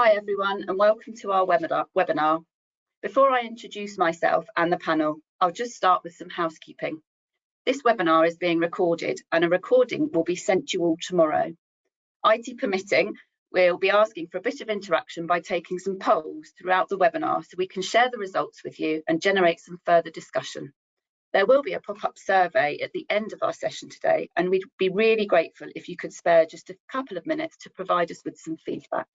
Hi everyone and welcome to our webinar. Before I introduce myself and the panel, I'll just start with some housekeeping. This webinar is being recorded and a recording will be sent to you all tomorrow. IT permitting, we'll be asking for a bit of interaction by taking some polls throughout the webinar so we can share the results with you and generate some further discussion. There will be a pop-up survey at the end of our session today and we'd be really grateful if you could spare just a couple of minutes to provide us with some feedback.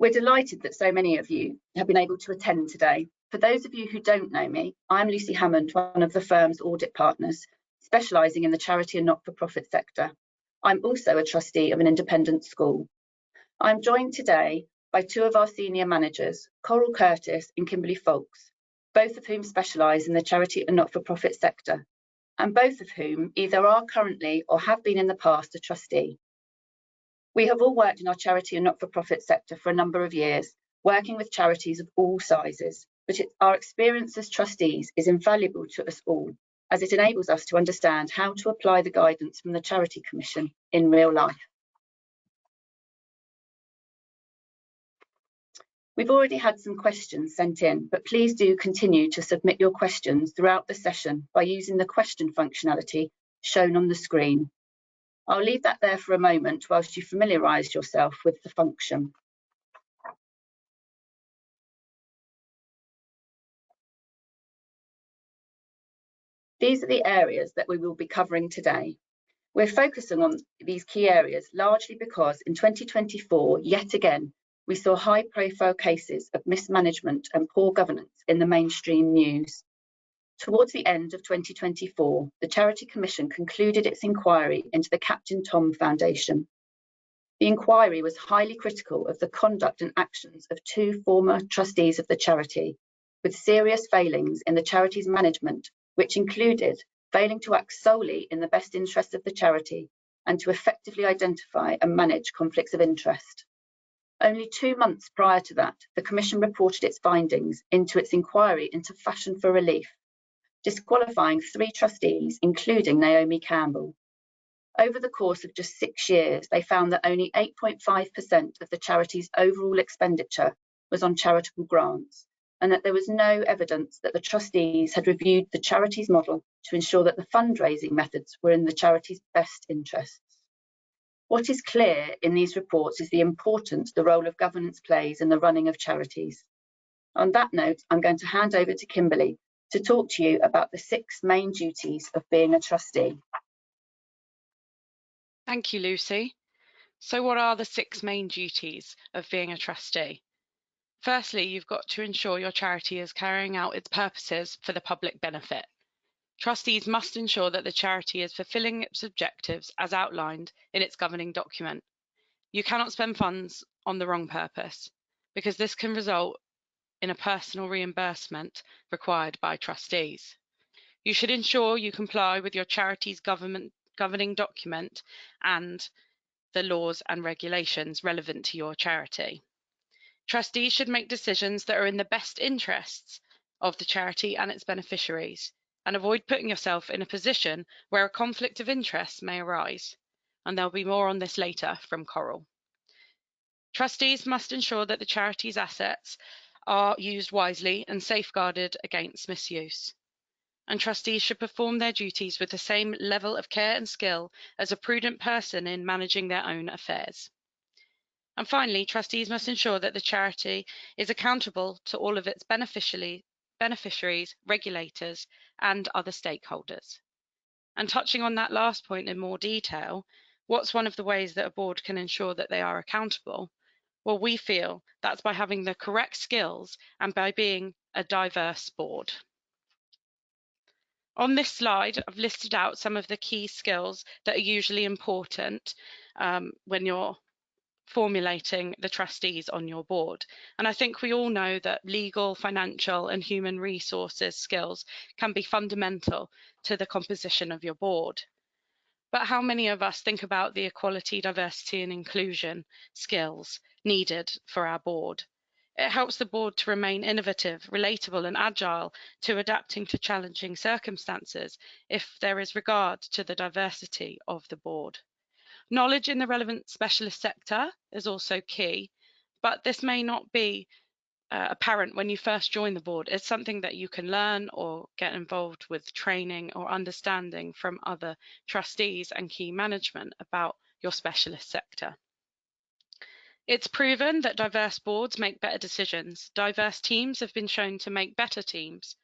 We're delighted that so many of you have been able to attend today. For those of you who don't know me, I'm Lucy Hammond, one of the firm's audit partners, specialising in the charity and not-for-profit sector. I'm also a trustee of an independent school. I'm joined today by two of our senior managers, Coral Curtis and Kimberley Faulkes, both of whom specialise in the charity and not-for-profit sector, and both of whom either are currently or have been in the past a trustee. We have all worked in our charity and not-for-profit sector for a number of years, working with charities of all sizes, but our experience as trustees is invaluable to us all, as it enables us to understand how to apply the guidance from the Charity Commission in real life. We've already had some questions sent in, but please do continue to submit your questions throughout the session by using the question functionality shown on the screen. I'll leave that there for a moment whilst you familiarise yourself with the function. These are the areas that we will be covering today. We're focusing on these key areas largely because in 2024, yet again, we saw high-profile cases of mismanagement and poor governance in the mainstream news. Towards the end of 2024, the Charity Commission concluded its inquiry into the Captain Tom Foundation. The inquiry was highly critical of the conduct and actions of two former trustees of the charity, with serious failings in the charity's management, which included failing to act solely in the best interest of the charity and to effectively identify and manage conflicts of interest. Only 2 months prior to that, the Commission reported its findings into its inquiry into Fashion for Relief, disqualifying 3 trustees, including Naomi Campbell. Over the course of just 6 years, they found that only 8.5% of the charity's overall expenditure was on charitable grants, and that there was no evidence that the trustees had reviewed the charity's model to ensure that the fundraising methods were in the charity's best interests. What is clear in these reports is the importance the role of governance plays in the running of charities. On that note, I'm going to hand over to Kimberley to talk to you about the 6 main duties of being a trustee. Thank you, Lucy. So what are the 6 main duties of being a trustee? Firstly, you've got to ensure your charity is carrying out its purposes for the public benefit. Trustees must ensure that the charity is fulfilling its objectives as outlined in its governing document. You cannot spend funds on the wrong purpose, because this can result in a personal reimbursement required by trustees. You should ensure you comply with your charity's governing document and the laws and regulations relevant to your charity. Trustees should make decisions that are in the best interests of the charity and its beneficiaries, and avoid putting yourself in a position where a conflict of interest may arise. And there'll be more on this later from Coral. Trustees must ensure that the charity's assets are used wisely and safeguarded against misuse. And trustees should perform their duties with the same level of care and skill as a prudent person in managing their own affairs. And finally, trustees must ensure that the charity is accountable to all of its beneficiaries, regulators, and other stakeholders. And touching on that last point in more detail, what's one of the ways that a board can ensure that they are accountable? Well, we feel that's by having the correct skills and by being a diverse board. On this slide, I've listed out some of the key skills that are usually important when you're formulating the trustees on your board. And I think we all know that legal, financial, and human resources skills can be fundamental to the composition of your board. But how many of us think about the equality, diversity, and inclusion skills needed for our board? It helps the board to remain innovative, relatable, and agile to adapting to challenging circumstances if there is regard to the diversity of the board. Knowledge in the relevant specialist sector is also key, but this may not be apparent when you first join the board. It's something that you can learn or get involved with training or understanding from other trustees and key management about your specialist sector. It's proven that diverse boards make better decisions. Diverse teams have been shown to make better teams.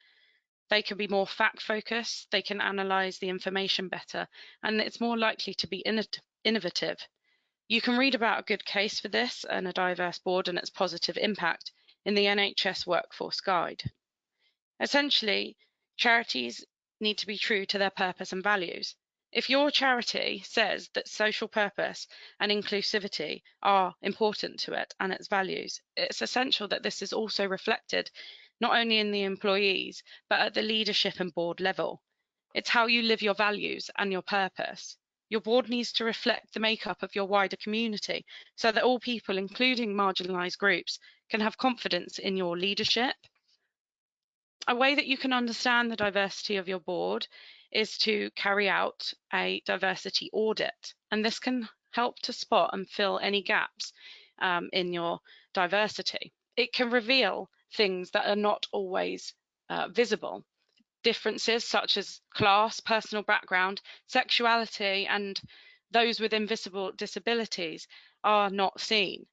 They can be more fact-focused, they can analyse the information better, and it's more likely to be innovative. You can read about a good case for this and a diverse board and its positive impact in the NHS Workforce Guide. Essentially, charities need to be true to their purpose and values. If your charity says that social purpose and inclusivity are important to it and its values, it's essential that this is also reflected not only in the employees, but at the leadership and board level. It's how you live your values and your purpose. Your board needs to reflect the makeup of your wider community so that all people, including marginalised groups, can have confidence in your leadership. A way that you can understand the diversity of your board is to carry out a diversity audit, and this can help to spot and fill any gaps in your diversity. It can reveal things that are not always visible. Differences such as class, personal background, sexuality, and those with invisible disabilities are not seen.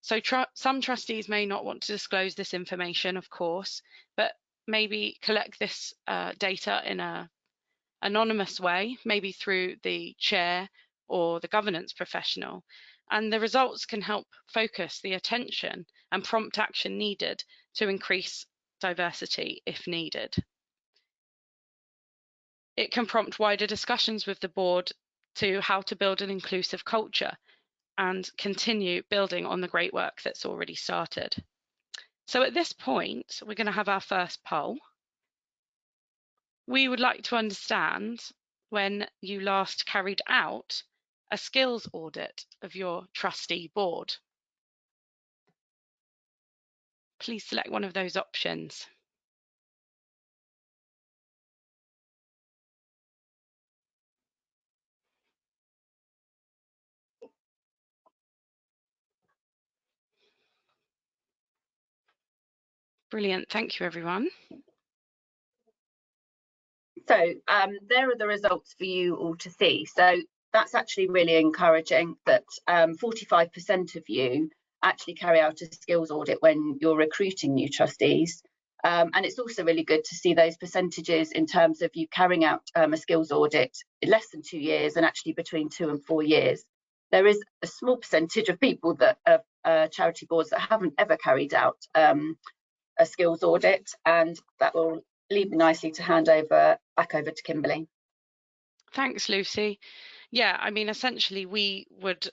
So some trustees may not want to disclose this information, of course, but maybe collect this data in an anonymous way, maybe through the chair or the governance professional. And the results can help focus the attention and prompt action needed to increase diversity if needed. It can prompt wider discussions with the board to how to build an inclusive culture and continue building on the great work that's already started. So at this point, we're going to have our first poll. We would like to understand when you last carried out a skills audit of your trustee board. Please select one of those options. Brilliant, thank you everyone. So there are the results for you all to see. So that's actually really encouraging that 45% of you actually carry out a skills audit when you're recruiting new trustees. And it's also really good to see those percentages in terms of you carrying out a skills audit in less than 2 years and actually between 2 and 4 years. There is a small percentage of people that are charity boards that haven't ever carried out a skills audit, and that will lead me nicely to hand back over to Kimberley. Thanks, Lucy. Yeah, I mean, essentially, we would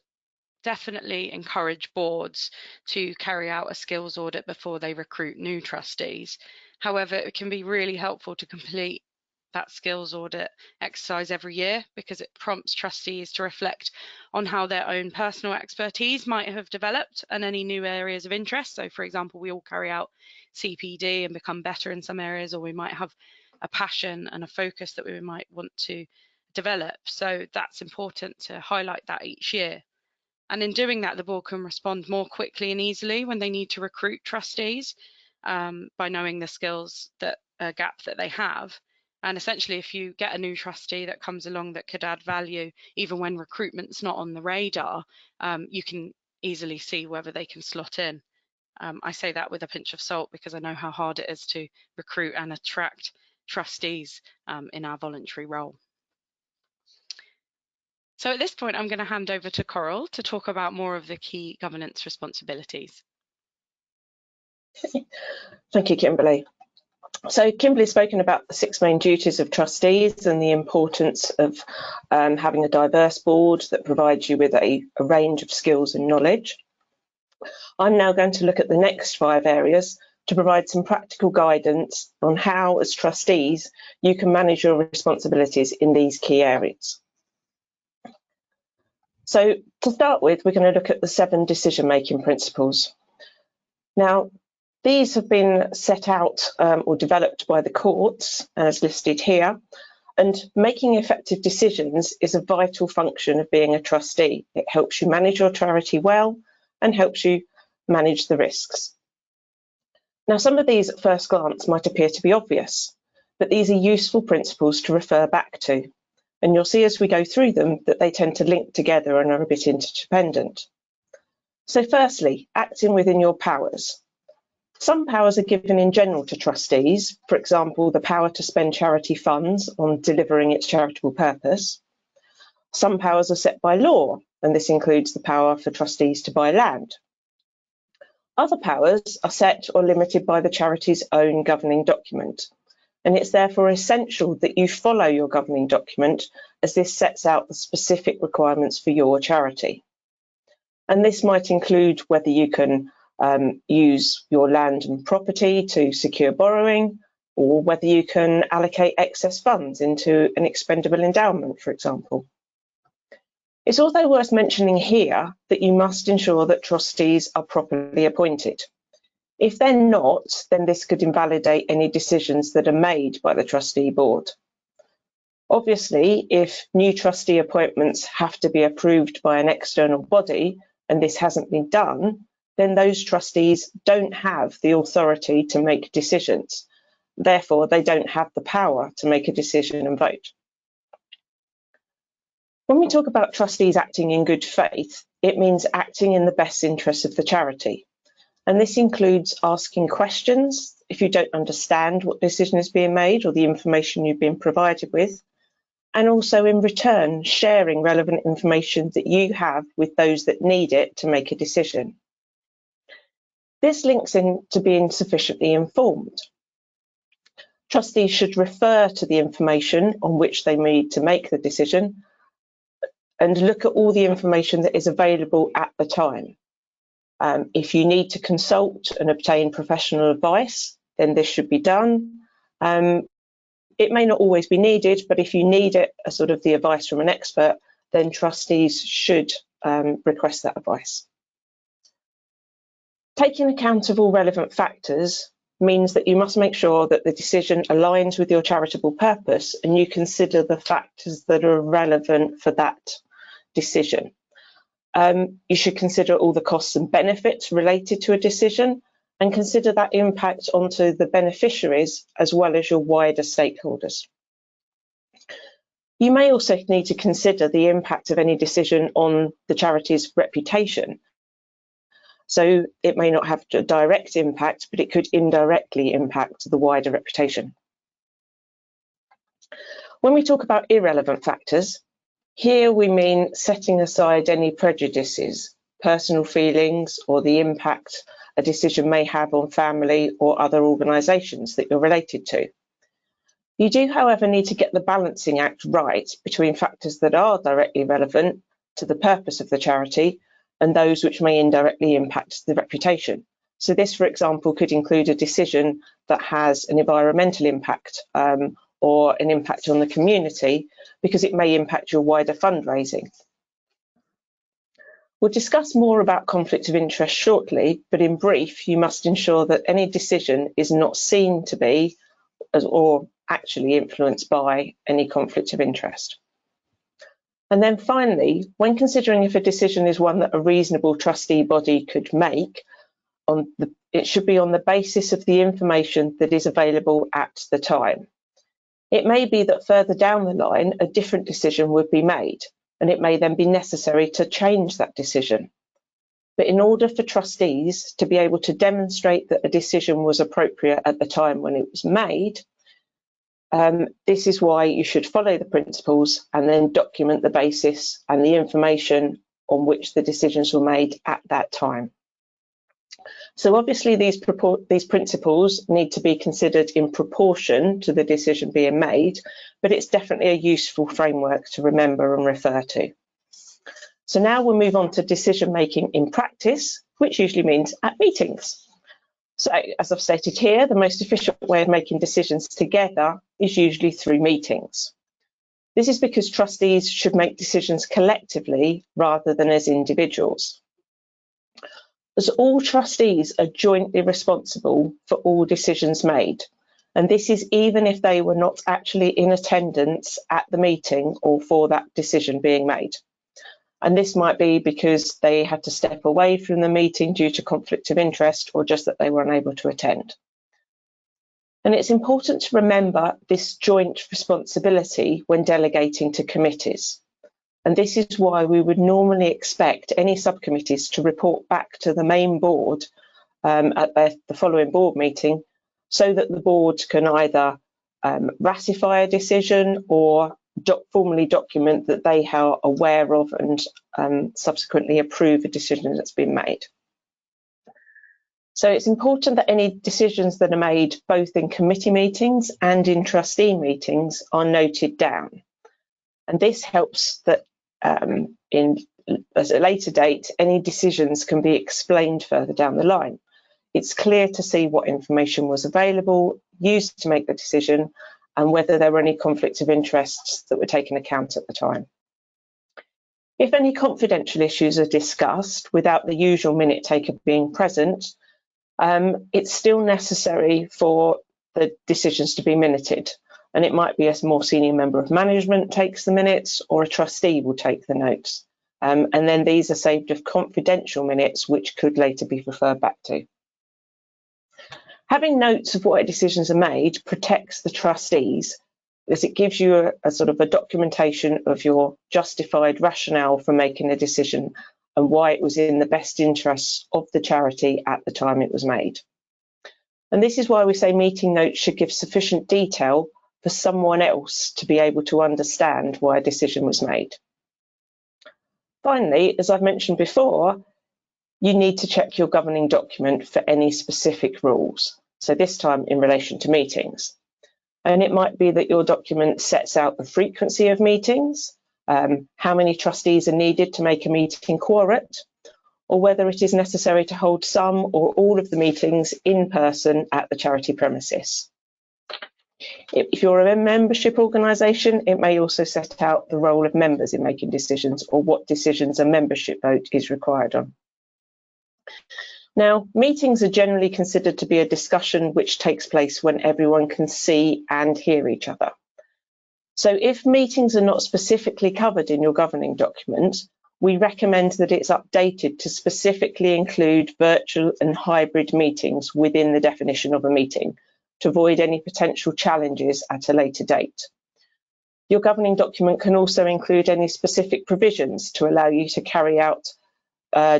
definitely encourage boards to carry out a skills audit before they recruit new trustees. However, it can be really helpful to complete that skills audit exercise every year because it prompts trustees to reflect on how their own personal expertise might have developed and any new areas of interest. So, for example, we all carry out CPD and become better in some areas, or we might have a passion and a focus that we might want to develop. So that's important to highlight that each year. And in doing that, the board can respond more quickly and easily when they need to recruit trustees by knowing the skills gap that they have. And essentially, if you get a new trustee that comes along that could add value, even when recruitment's not on the radar, you can easily see whether they can slot in. I say that with a pinch of salt because I know how hard it is to recruit and attract trustees in our voluntary role. So at this point, I'm going to hand over to Coral to talk about more of the key governance responsibilities. Thank you, Kimberley. So Kimberley's spoken about the 6 main duties of trustees and the importance of having a diverse board that provides you with a range of skills and knowledge. I'm now going to look at the next 5 areas to provide some practical guidance on how, as trustees, you can manage your responsibilities in these key areas. So to start with, we're going to look at the 7 decision-making principles. Now, these have been set out or developed by the courts, as listed here, And making effective decisions is a vital function of being a trustee. It helps you manage your charity well and helps you manage the risks. Now, some of these at first glance might appear to be obvious, but these are useful principles to refer back to. And you'll see as we go through them that they tend to link together and are a bit interdependent. So firstly, acting within your powers. Some powers are given in general to trustees, for example, the power to spend charity funds on delivering its charitable purpose. Some powers are set by law, and this includes the power for trustees to buy land. Other powers are set or limited by the charity's own governing document, and it's therefore essential that you follow your governing document as this sets out the specific requirements for your charity. And this might include whether you can use your land and property to secure borrowing, or whether you can allocate excess funds into an expendable endowment, for example. It's also worth mentioning here that you must ensure that trustees are properly appointed. If they're not, then this could invalidate any decisions that are made by the Trustee Board. Obviously, if new trustee appointments have to be approved by an external body, and this hasn't been done, then those trustees don't have the authority to make decisions. Therefore, they don't have the power to make a decision and vote. When we talk about trustees acting in good faith, it means acting in the best interests of the charity. And this includes asking questions if you don't understand what decision is being made or the information you've been provided with, and also in return, sharing relevant information that you have with those that need it to make a decision. This links in to being sufficiently informed. Trustees should refer to the information on which they need to make the decision and look at all the information that is available at the time. If you need to consult and obtain professional advice, then this should be done. It may not always be needed, but if you need it, a sort of the advice from an expert, then trustees should request that advice. Taking account of all relevant factors means that you must make sure that the decision aligns with your charitable purpose and you consider the factors that are relevant for that decision. You should consider all the costs and benefits related to a decision and consider that impact onto the beneficiaries as well as your wider stakeholders. You may also need to consider the impact of any decision on the charity's reputation. So it may not have a direct impact, but it could indirectly impact the wider reputation. When we talk about irrelevant factors, here we mean setting aside any prejudices, personal feelings, or the impact a decision may have on family or other organisations that you're related to. You do, however, need to get the balancing act right between factors that are directly relevant to the purpose of the charity and those which may indirectly impact the reputation. So this, for example, could include a decision that has an environmental impact or an impact on the community, because it may impact your wider fundraising. We'll discuss more about conflict of interest shortly, but in brief, you must ensure that any decision is not seen to be or actually influenced by any conflict of interest. And then finally, when considering if a decision is one that a reasonable trustee body could make, it should be on the basis of the information that is available at the time. It may be that further down the line, a different decision would be made, and it may then be necessary to change that decision. But in order for trustees to be able to demonstrate that a decision was appropriate at the time when it was made, this is why you should follow the principles and then document the basis and the information on which the decisions were made at that time. So obviously these principles need to be considered in proportion to the decision being made, but it's definitely a useful framework to remember and refer to. So now we'll move on to decision making in practice, which usually means at meetings. So as I've stated here, the most efficient way of making decisions together is usually through meetings. This is because trustees should make decisions collectively rather than as individuals. As all trustees are jointly responsible for all decisions made, And this is even if they were not actually in attendance at the meeting or for that decision being made. And this might be because they had to step away from the meeting due to conflict of interest, or just that they were unable to attend. And it's important to remember this joint responsibility when delegating to committees. And this is why we would normally expect any subcommittees to report back to the main board at the following board meeting, so that the board can either ratify a decision or formally document that they are aware of and subsequently approve a decision that's been made. So it's important that any decisions that are made both in committee meetings and in trustee meetings are noted down. And this helps that at a later date, any decisions can be explained further down the line. It's clear to see what information was available, used to make the decision, and whether there were any conflicts of interests that were taken account at the time. If any confidential issues are discussed without the usual minute taker being present, it's still necessary for the decisions to be minuted. And it might be a more senior member of management takes the minutes, or a trustee will take the notes. And then these are saved as confidential minutes, which could later be referred back to. Having notes of what decisions are made protects the trustees, because it gives you a sort of a documentation of your justified rationale for making a decision and why it was in the best interests of the charity at the time it was made. And this is why we say meeting notes should give sufficient detail for someone else to be able to understand why a decision was made. Finally, as I've mentioned before, you need to check your governing document for any specific rules. So this time in relation to meetings. And it might be that your document sets out the frequency of meetings, how many trustees are needed to make a meeting quorate, or whether it is necessary to hold some or all of the meetings in person at the charity premises. If you're a membership organisation, it may also set out the role of members in making decisions, or what decisions a membership vote is required on. Now, meetings are generally considered to be a discussion which takes place when everyone can see and hear each other. So if meetings are not specifically covered in your governing document, we recommend that it's updated to specifically include virtual and hybrid meetings within the definition of a meeting, to avoid any potential challenges at a later date. Your governing document can also include any specific provisions to allow you to carry out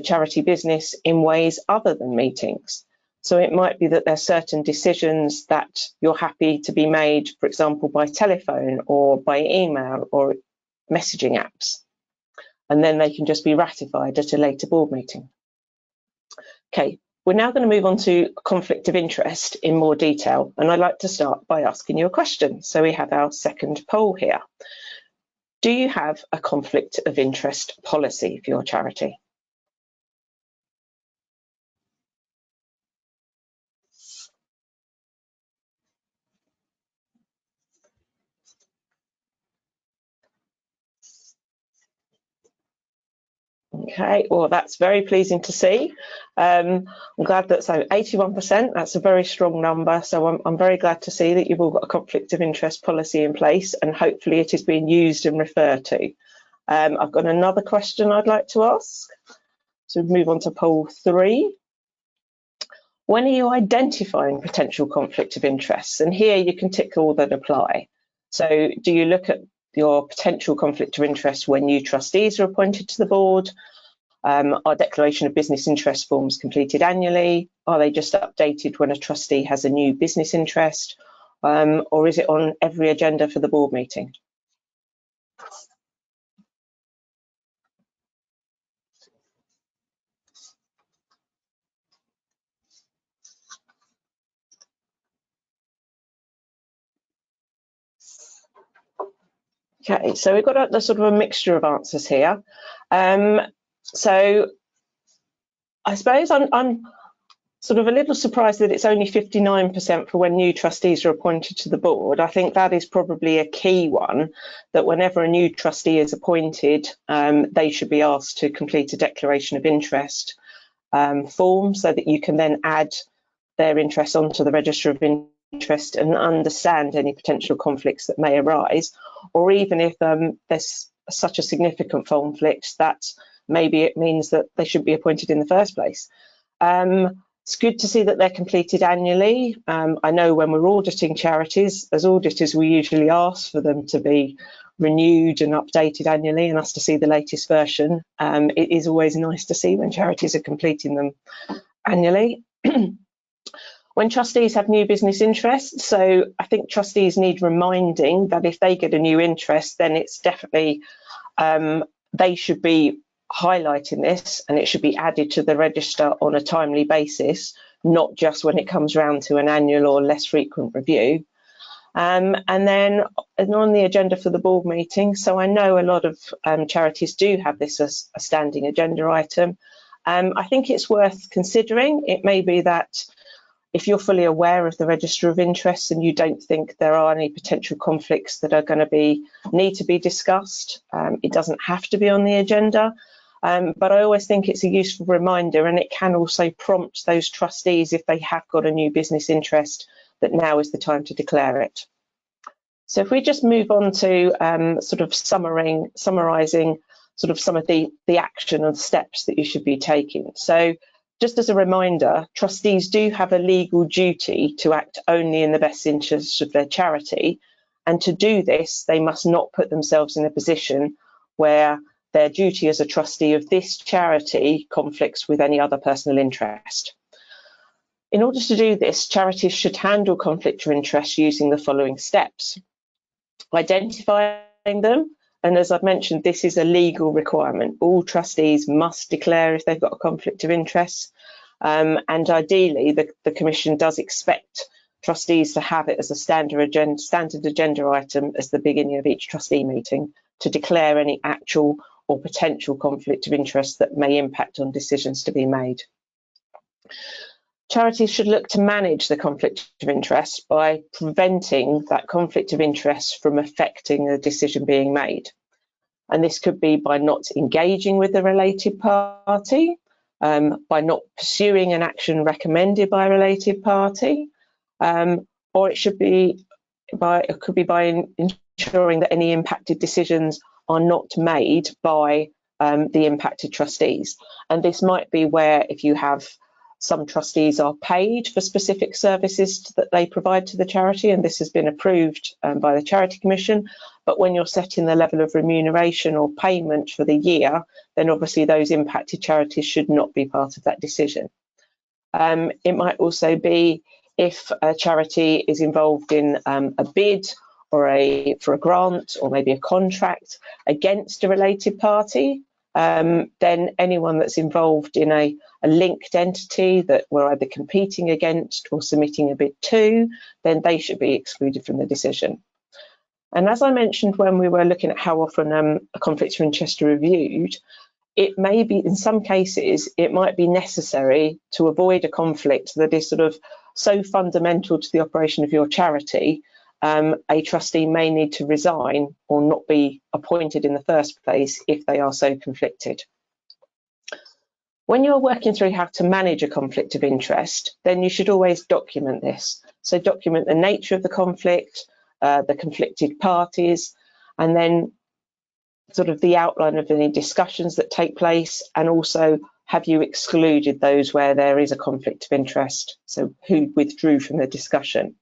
charity business in ways other than meetings. So it might be that there are certain decisions that you're happy to be made, for example, by telephone or by email or messaging apps, and then they can just be ratified at a later board meeting. Okay, we're now going to move on to conflict of interest in more detail, and I'd like to start by asking you a question. So we have our second poll here. Do you have a conflict of interest policy for your charity? Okay, well, that's very pleasing to see. I'm glad that, so 81%, that's a very strong number. So I'm very glad to see that you've all got a conflict of interest policy in place, and hopefully it is being used and referred to. I've got another question I'd like to ask. So we move on to poll 3. When are you identifying potential conflict of interest? And here you can tick all that apply. So do you look at your potential conflict of interest when new trustees are appointed to the board? Are declaration of business interest forms completed annually? Are they just updated when a trustee has a new business interest? Or is it on every agenda for the board meeting? Okay, so we've got a sort of a mixture of answers here. So I suppose I'm sort of a little surprised that it's only 59% for when new trustees are appointed to the board. I think that is probably a key one, that whenever a new trustee is appointed, they should be asked to complete a declaration of interest form, so that you can then add their interest onto the register of interest and understand any potential conflicts that may arise, or even if there's such a significant conflict that maybe it means that they shouldn't be appointed in the first place. It's good to see that they're completed annually. I know when we're auditing charities, as auditors, we usually ask for them to be renewed and updated annually and us to see the latest version. It is always nice to see when charities are completing them annually. When trustees have new business interests, so I think trustees need reminding that if they get a new interest, then it's definitely, they should be highlighting this and it should be added to the register on a timely basis, not just when it comes round to an annual or less frequent review. And then on the agenda for the board meeting, so I know a lot of charities do have this as a standing agenda item. I think it's worth considering. It may be that if you're fully aware of the register of interests and you don't think there are any potential conflicts that are going to need to be discussed, it doesn't have to be on the agenda. But I always think it's a useful reminder, and it can also prompt those trustees, if they have got a new business interest, that now is the time to declare it. So if we just move on to sort of summarising sort of some of the action and steps that you should be taking. So just as a reminder, trustees do have a legal duty to act only in the best interests of their charity, and to do this they must not put themselves in a position where their duty as a trustee of this charity conflicts with any other personal interest. In order to do this, charities should handle conflict of interest using the following steps: identifying them, and as I've mentioned, this is a legal requirement. All trustees must declare if they've got a conflict of interest, and ideally the Commission does expect trustees to have it as a standard agenda item as the beginning of each trustee meeting to declare any actual or potential conflict of interest that may impact on decisions to be made. Charities should look to manage the conflict of interest by preventing that conflict of interest from affecting a decision being made. And this could be by not engaging with the related party, by not pursuing an action recommended by a related party, or it could be by ensuring that any impacted decisions are not made by the impacted trustees. And this might be where, if you have some trustees are paid for specific services that they provide to the charity, and this has been approved by the Charity Commission, but when you're setting the level of remuneration or payment for the year, then obviously those impacted charities should not be part of that decision. It might also be if a charity is involved in a bid or for a grant or maybe a contract against a related party, then anyone that's involved in a linked entity that we're either competing against or submitting a bid to, then they should be excluded from the decision. And as I mentioned when we were looking at how often a conflict of interest are reviewed, it may be, in some cases, it might be necessary to avoid a conflict that is sort of so fundamental to the operation of your charity, a trustee may need to resign or not be appointed in the first place if they are so conflicted. When you're working through how to manage a conflict of interest, then you should always document this. So document the nature of the conflict, the conflicted parties, and then sort of the outline of any discussions that take place, and also have you excluded those where there is a conflict of interest, so who withdrew from the discussion.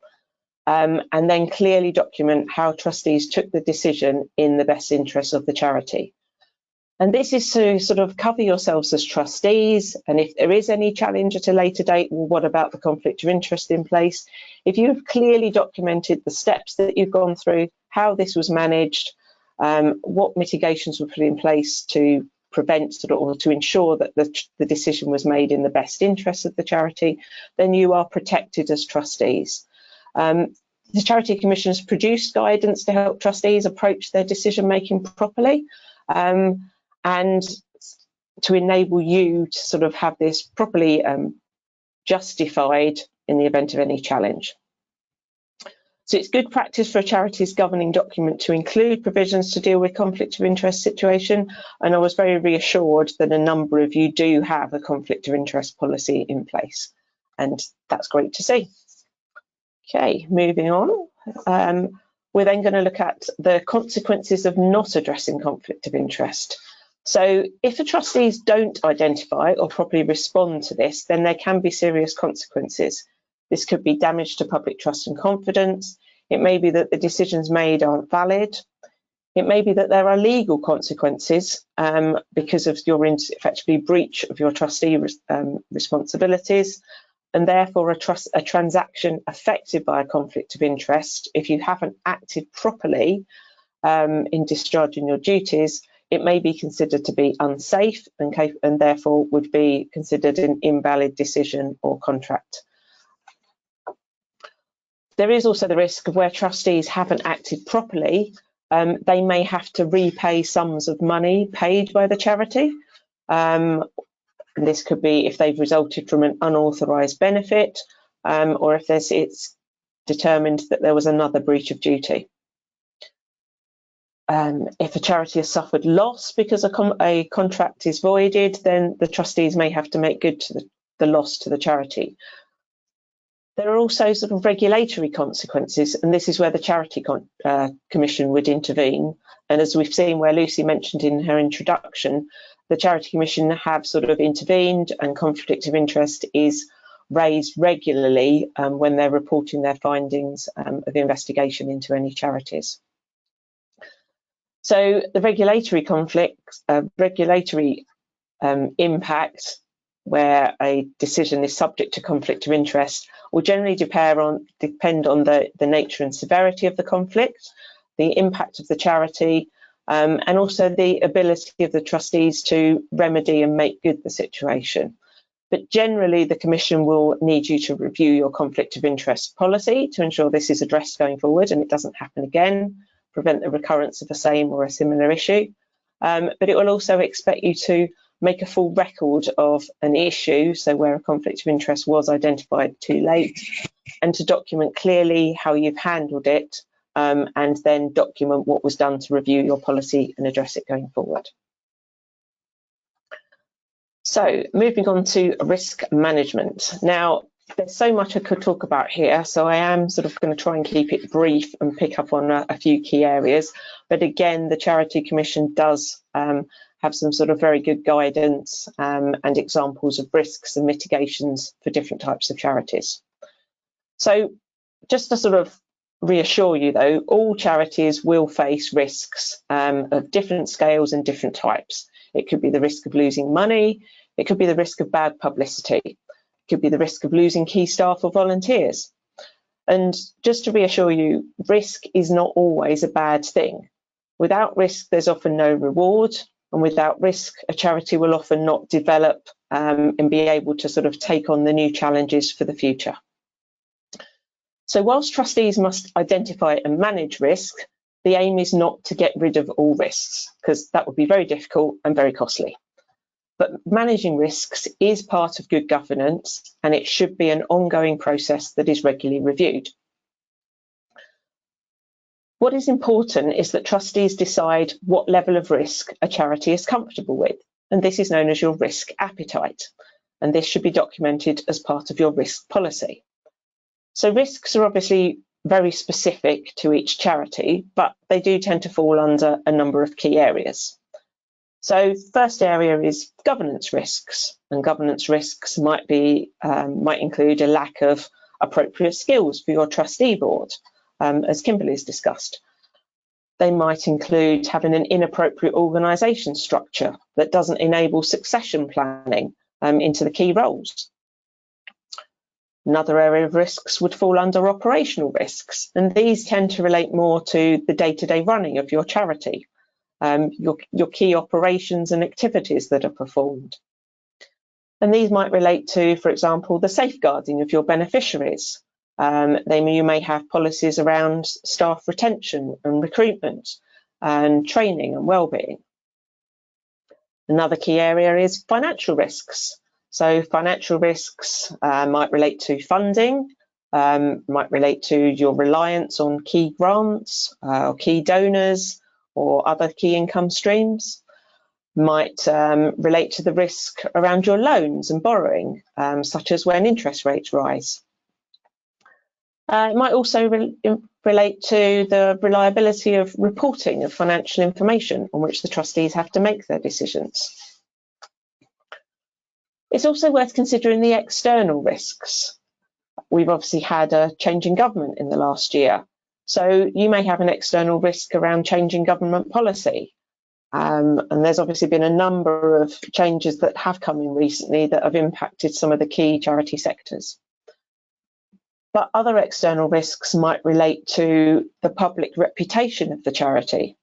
And then clearly document how trustees took the decision in the best interests of the charity. And this is to sort of cover yourselves as trustees, and if there is any challenge at a later date, well, what about the conflict of interest in place? If you have clearly documented the steps that you've gone through, how this was managed, what mitigations were put in place to prevent or to ensure that the decision was made in the best interests of the charity, then you are protected as trustees. The Charity Commission has produced guidance to help trustees approach their decision making properly, and to enable you to sort of have this properly justified in the event of any challenge. So it's good practice for a charity's governing document to include provisions to deal with conflict of interest situation, and I was very reassured that a number of you do have a conflict of interest policy in place, and that's great to see. Okay, moving on. We're then going to look at the consequences of not addressing conflict of interest. So if the trustees don't identify or properly respond to this, then there can be serious consequences. This could be damage to public trust and confidence. It may be that the decisions made aren't valid. It may be that there are legal consequences because of your effectively breach of your trustee responsibilities, and therefore a transaction affected by a conflict of interest, if you haven't acted properly in discharging your duties, it may be considered to be unsafe and therefore would be considered an invalid decision or contract. There is also the risk of where trustees haven't acted properly, they may have to repay sums of money paid by the charity. And this could be if they've resulted from an unauthorised benefit or if it's determined that there was another breach of duty. If a charity has suffered loss because a contract is voided, then the trustees may have to make good to the loss to the charity. There are also sort of regulatory consequences, and this is where the Charity Commission would intervene. And as we've seen where Lucy mentioned in her introduction, the Charity Commission have sort of intervened, and conflict of interest is raised regularly when they're reporting their findings of investigation into any charities. So the regulatory impact where a decision is subject to conflict of interest will generally depend on the nature and severity of the conflict, the impact of the charity, and also the ability of the trustees to remedy and make good the situation. But generally, the Commission will need you to review your conflict of interest policy to ensure this is addressed going forward and it doesn't happen again, prevent the recurrence of the same or a similar issue. But it will also expect you to make a full record of an issue, so where a conflict of interest was identified too late, and to document clearly how you've handled it, and then document what was done to review your policy and address it going forward. So moving on to risk management. Now, there's so much I could talk about here, so I am sort of going to try and keep it brief and pick up on a few key areas. But again, the Charity Commission does have some sort of very good guidance and examples of risks and mitigations for different types of charities. So just to sort of reassure you though, all charities will face risks of different scales and different types. It could be the risk of losing money, it could be the risk of bad publicity, it could be the risk of losing key staff or volunteers. And just to reassure you, risk is not always a bad thing. Without risk, there's often no reward. And without risk, a charity will often not develop and be able to sort of take on the new challenges for the future. So whilst trustees must identify and manage risk, the aim is not to get rid of all risks, because that would be very difficult and very costly. But managing risks is part of good governance, and it should be an ongoing process that is regularly reviewed. What is important is that trustees decide what level of risk a charity is comfortable with, and this is known as your risk appetite, and this should be documented as part of your risk policy. So risks are obviously very specific to each charity, but they do tend to fall under a number of key areas. So first area is governance risks, and governance risks might include a lack of appropriate skills for your trustee board, as Kimberley has discussed. They might include having an inappropriate organisation structure that doesn't enable succession planning into the key roles. Another area of risks would fall under operational risks, and these tend to relate more to the day-to-day running of your charity, your key operations and activities that are performed. And these might relate to, for example, the safeguarding of your beneficiaries. You may have policies around staff retention and recruitment and training and wellbeing. Another key area is financial risks. So financial risks might relate to funding, might relate to your reliance on key grants or key donors or other key income streams, might relate to the risk around your loans and borrowing, such as when interest rates rise. It might also relate to the reliability of reporting of financial information on which the trustees have to make their decisions. It's also worth considering the external risks. We've obviously had a change in government in the last year, so you may have an external risk around changing government policy. And there's obviously been a number of changes that have come in recently that have impacted some of the key charity sectors. But other external risks might relate to the public reputation of the charity.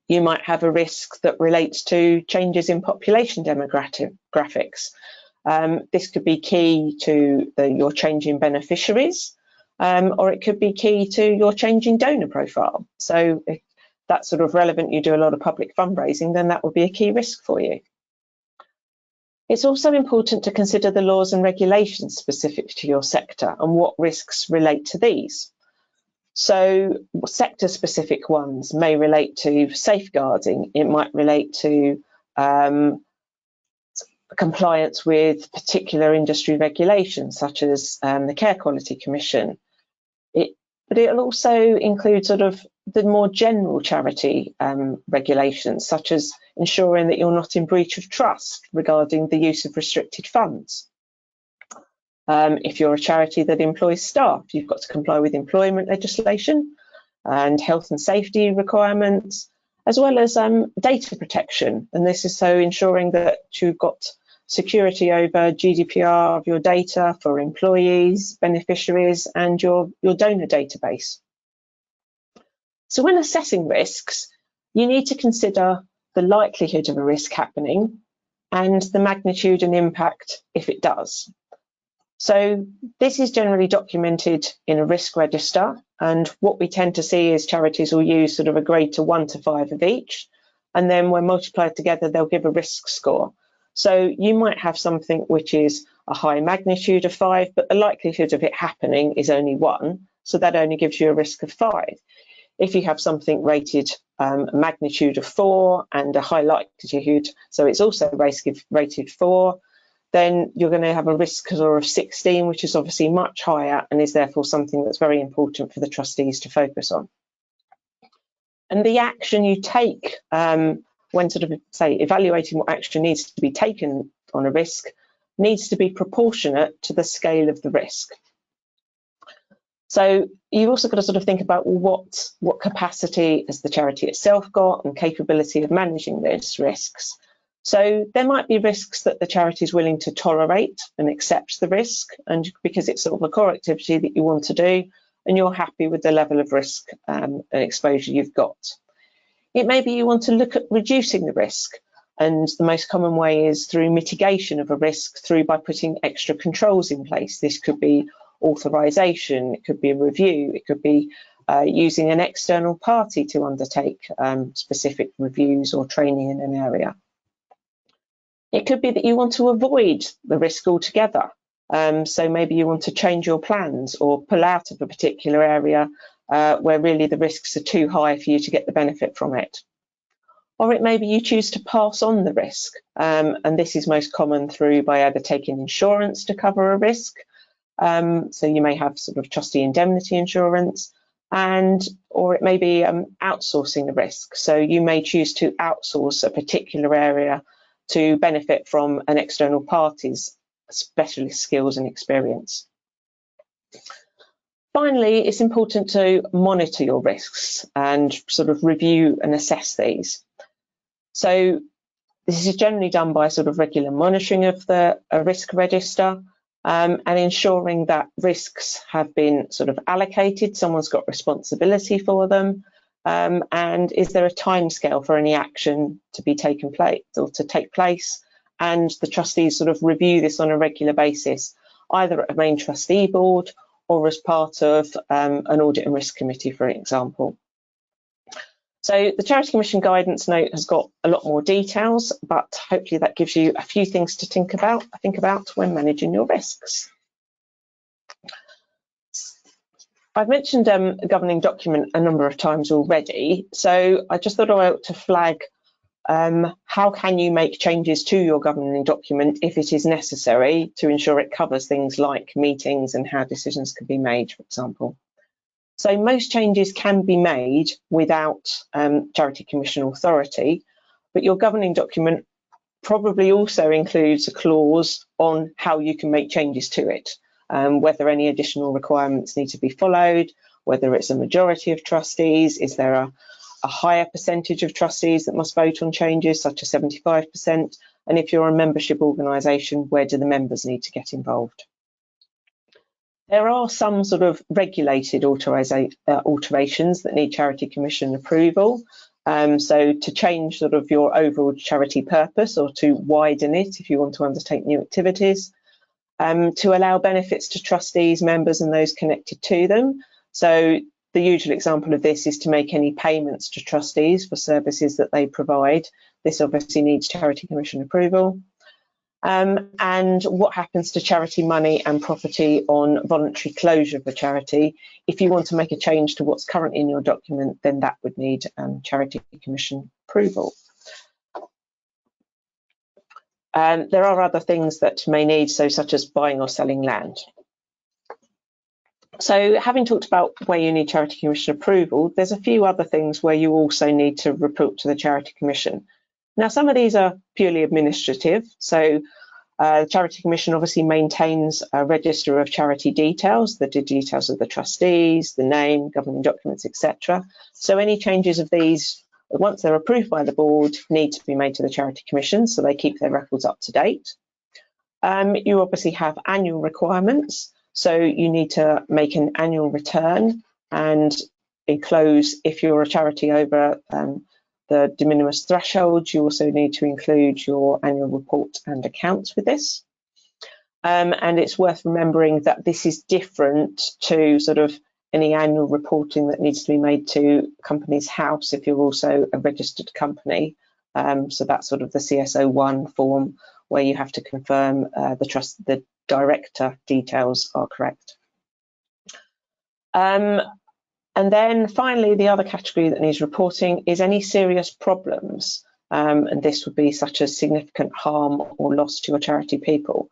You might have a risk that relates to changes in population demographics. This could be key to your changing beneficiaries, or it could be key to your changing donor profile. So if that's sort of relevant, you do a lot of public fundraising, then that would be a key risk for you. It's also important to consider the laws and regulations specific to your sector and what risks relate to these. So sector-specific ones may relate to safeguarding. It might relate to compliance with particular industry regulations, such as the Care Quality Commission. But it'll also include sort of the more general charity regulations, such as ensuring that you're not in breach of trust regarding the use of restricted funds. If you're a charity that employs staff, you've got to comply with employment legislation and health and safety requirements, as well as data protection. And this is so ensuring that you've got security over GDPR of your data for employees, beneficiaries, and your donor database. So when assessing risks, you need to consider the likelihood of a risk happening and the magnitude and impact if it does. So this is generally documented in a risk register, and what we tend to see is charities will use sort of a grade to 1 to 5 of each, and then when multiplied together they'll give a risk score. So you might have something which is a high magnitude of 5, but the likelihood of it happening is only 1, so that only gives you a risk of 5. If you have something rated a magnitude of 4 and a high likelihood, so it's also rated 4, then you're going to have a risk score of 16, which is obviously much higher and is therefore something that's very important for the trustees to focus on. And the action you take when sort of, say, evaluating what action needs to be taken on a risk needs to be proportionate to the scale of the risk. So you've also got to sort of think about what capacity has the charity itself got and capability of managing those risks. So there might be risks that the charity is willing to tolerate and accept the risk, and because it's sort of a core activity that you want to do and you're happy with the level of risk and exposure you've got. It may be you want to look at reducing the risk, and the most common way is through mitigation of a risk by putting extra controls in place. This could be authorization, it could be a review, it could be using an external party to undertake specific reviews or training in an area. It could be that you want to avoid the risk altogether. So maybe you want to change your plans or pull out of a particular area where really the risks are too high for you to get the benefit from it. Or it may be you choose to pass on the risk, and this is most common by either taking insurance to cover a risk. So you may have sort of trustee indemnity insurance, or it may be outsourcing the risk. So you may choose to outsource a particular area to benefit from an external party's specialist skills and experience. Finally, it's important to monitor your risks and sort of review and assess these. So this is generally done by sort of regular monitoring of a risk register and ensuring that risks have been sort of allocated, someone's got responsibility for them, and is there a timescale for any action to be taken place or to take place, and the trustees sort of review this on a regular basis, either at a main trustee board or as part of an audit and risk committee, for example. So the Charity Commission guidance note has got a lot more details, but hopefully that gives you a few things to think about when managing your risks. I've mentioned a governing document a number of times already, so I just thought I ought to flag how can you make changes to your governing document if it is necessary to ensure it covers things like meetings and how decisions can be made, for example. So most changes can be made without Charity Commission authority, but your governing document probably also includes a clause on how you can make changes to it, whether any additional requirements need to be followed, whether it's a majority of trustees, is there a higher percentage of trustees that must vote on changes, such as 75%, and if you're a membership organisation, where do the members need to get involved? There are some sort of regulated alterations that need Charity Commission approval. So to change sort of your overall charity purpose, or to widen it if you want to undertake new activities, to allow benefits to trustees, members and those connected to them. So the usual example of this is to make any payments to trustees for services that they provide. This obviously needs Charity Commission approval. And what happens to charity money and property on voluntary closure of a charity? If you want to make a change to what's currently in your document, then that would need Charity Commission approval. There are other things that may need, such as buying or selling land. So having talked about where you need Charity Commission approval, there's a few other things where you also need to report to the Charity Commission. Now, some of these are purely administrative. So the Charity Commission obviously maintains a register of charity details, the details of the trustees, the name, governing documents, etc. So any changes of these, once they're approved by the board, need to be made to the Charity Commission, so they keep their records up to date. You obviously have annual requirements, so you need to make an annual return and enclose, if you're a charity over the de minimis threshold, you also need to include your annual report and accounts with this. And it's worth remembering that this is different to sort of any annual reporting that needs to be made to Companies House if you're also a registered company. So that's sort of the CSO1 form where you have to confirm the director details are correct. And then finally, the other category that needs reporting is any serious problems. And this would be such as significant harm or loss to your charity people.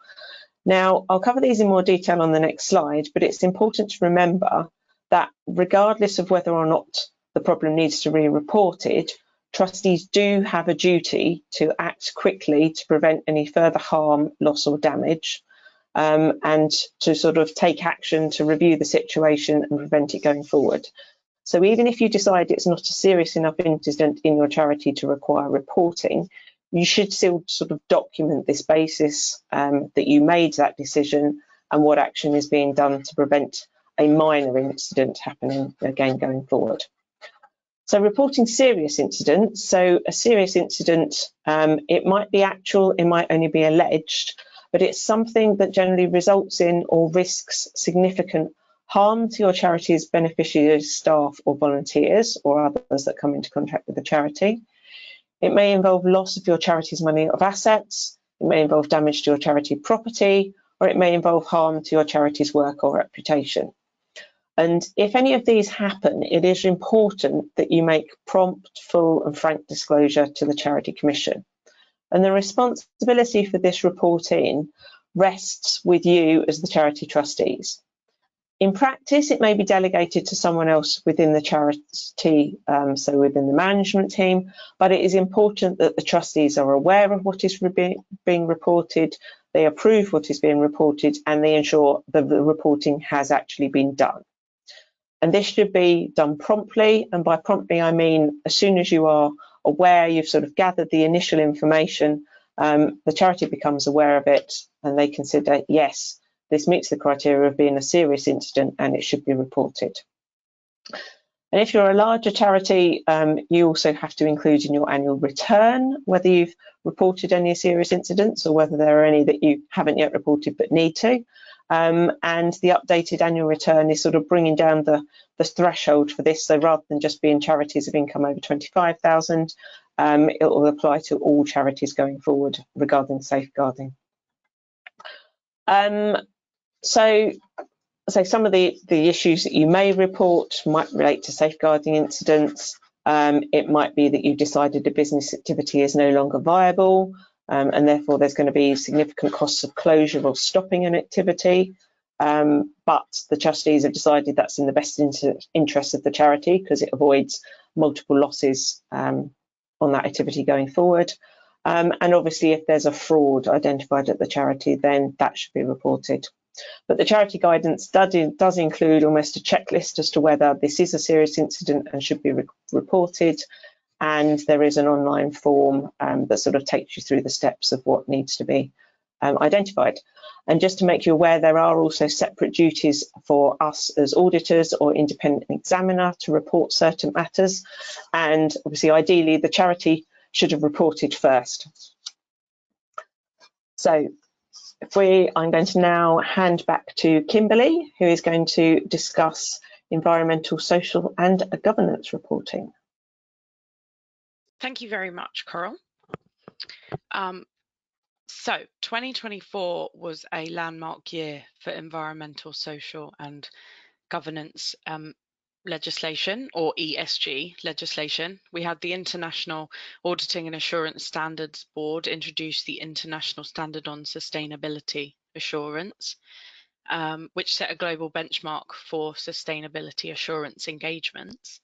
Now, I'll cover these in more detail on the next slide, but it's important to remember that regardless of whether or not the problem needs to be reported, trustees do have a duty to act quickly to prevent any further harm, loss or damage, and to sort of take action to review the situation and prevent it going forward. So even if you decide it's not a serious enough incident in your charity to require reporting, you should still sort of document this basis that you made that decision and what action is being done to prevent a minor incident happening again going forward. So reporting serious incidents. So a serious incident, it might be actual, it might only be alleged, but it's something that generally results in or risks significant harm to your charity's beneficiaries, staff or volunteers or others that come into contact with the charity. It may involve loss of your charity's money or assets, it may involve damage to your charity property, or it may involve harm to your charity's work or reputation. And if any of these happen, it is important that you make prompt, full and frank disclosure to the Charity Commission. And the responsibility for this reporting rests with you as the charity trustees. In practice, it may be delegated to someone else within the charity, so within the management team, but it is important that the trustees are aware of what is being reported, they approve what is being reported, and they ensure that the reporting has actually been done. And this should be done promptly, and by promptly I mean as soon as you are aware, you've sort of gathered the initial information, the charity becomes aware of it and they consider, yes, this meets the criteria of being a serious incident and it should be reported. And if you're a larger charity, you also have to include in your annual return whether you've reported any serious incidents or whether there are any that you haven't yet reported but need to. And the updated annual return is sort of bringing down the threshold for this. So rather than just being charities of income over 25,000, it will apply to all charities going forward regarding safeguarding. So some of the issues that you may report might relate to safeguarding incidents. It might be that you've decided a business activity is no longer viable, and therefore there's going to be significant costs of closure or stopping an activity. But the trustees have decided that's in the best interest of the charity because it avoids multiple losses on that activity going forward. And obviously, if there's a fraud identified at the charity, then that should be reported. But the charity guidance does include almost a checklist as to whether this is a serious incident and should be reported. And there is an online form that sort of takes you through the steps of what needs to be identified. And just to make you aware, there are also separate duties for us as auditors or independent examiner to report certain matters. And obviously, ideally, the charity should have reported first. So I'm going to now hand back to Kimberley, who is going to discuss environmental, social and governance reporting. Thank you very much, Coral. So 2024 was a landmark year for environmental, social and governance legislation, or ESG legislation. We had the International Auditing and Assurance Standards Board introduce the International Standard on Sustainability Assurance, which set a global benchmark for sustainability assurance engagements.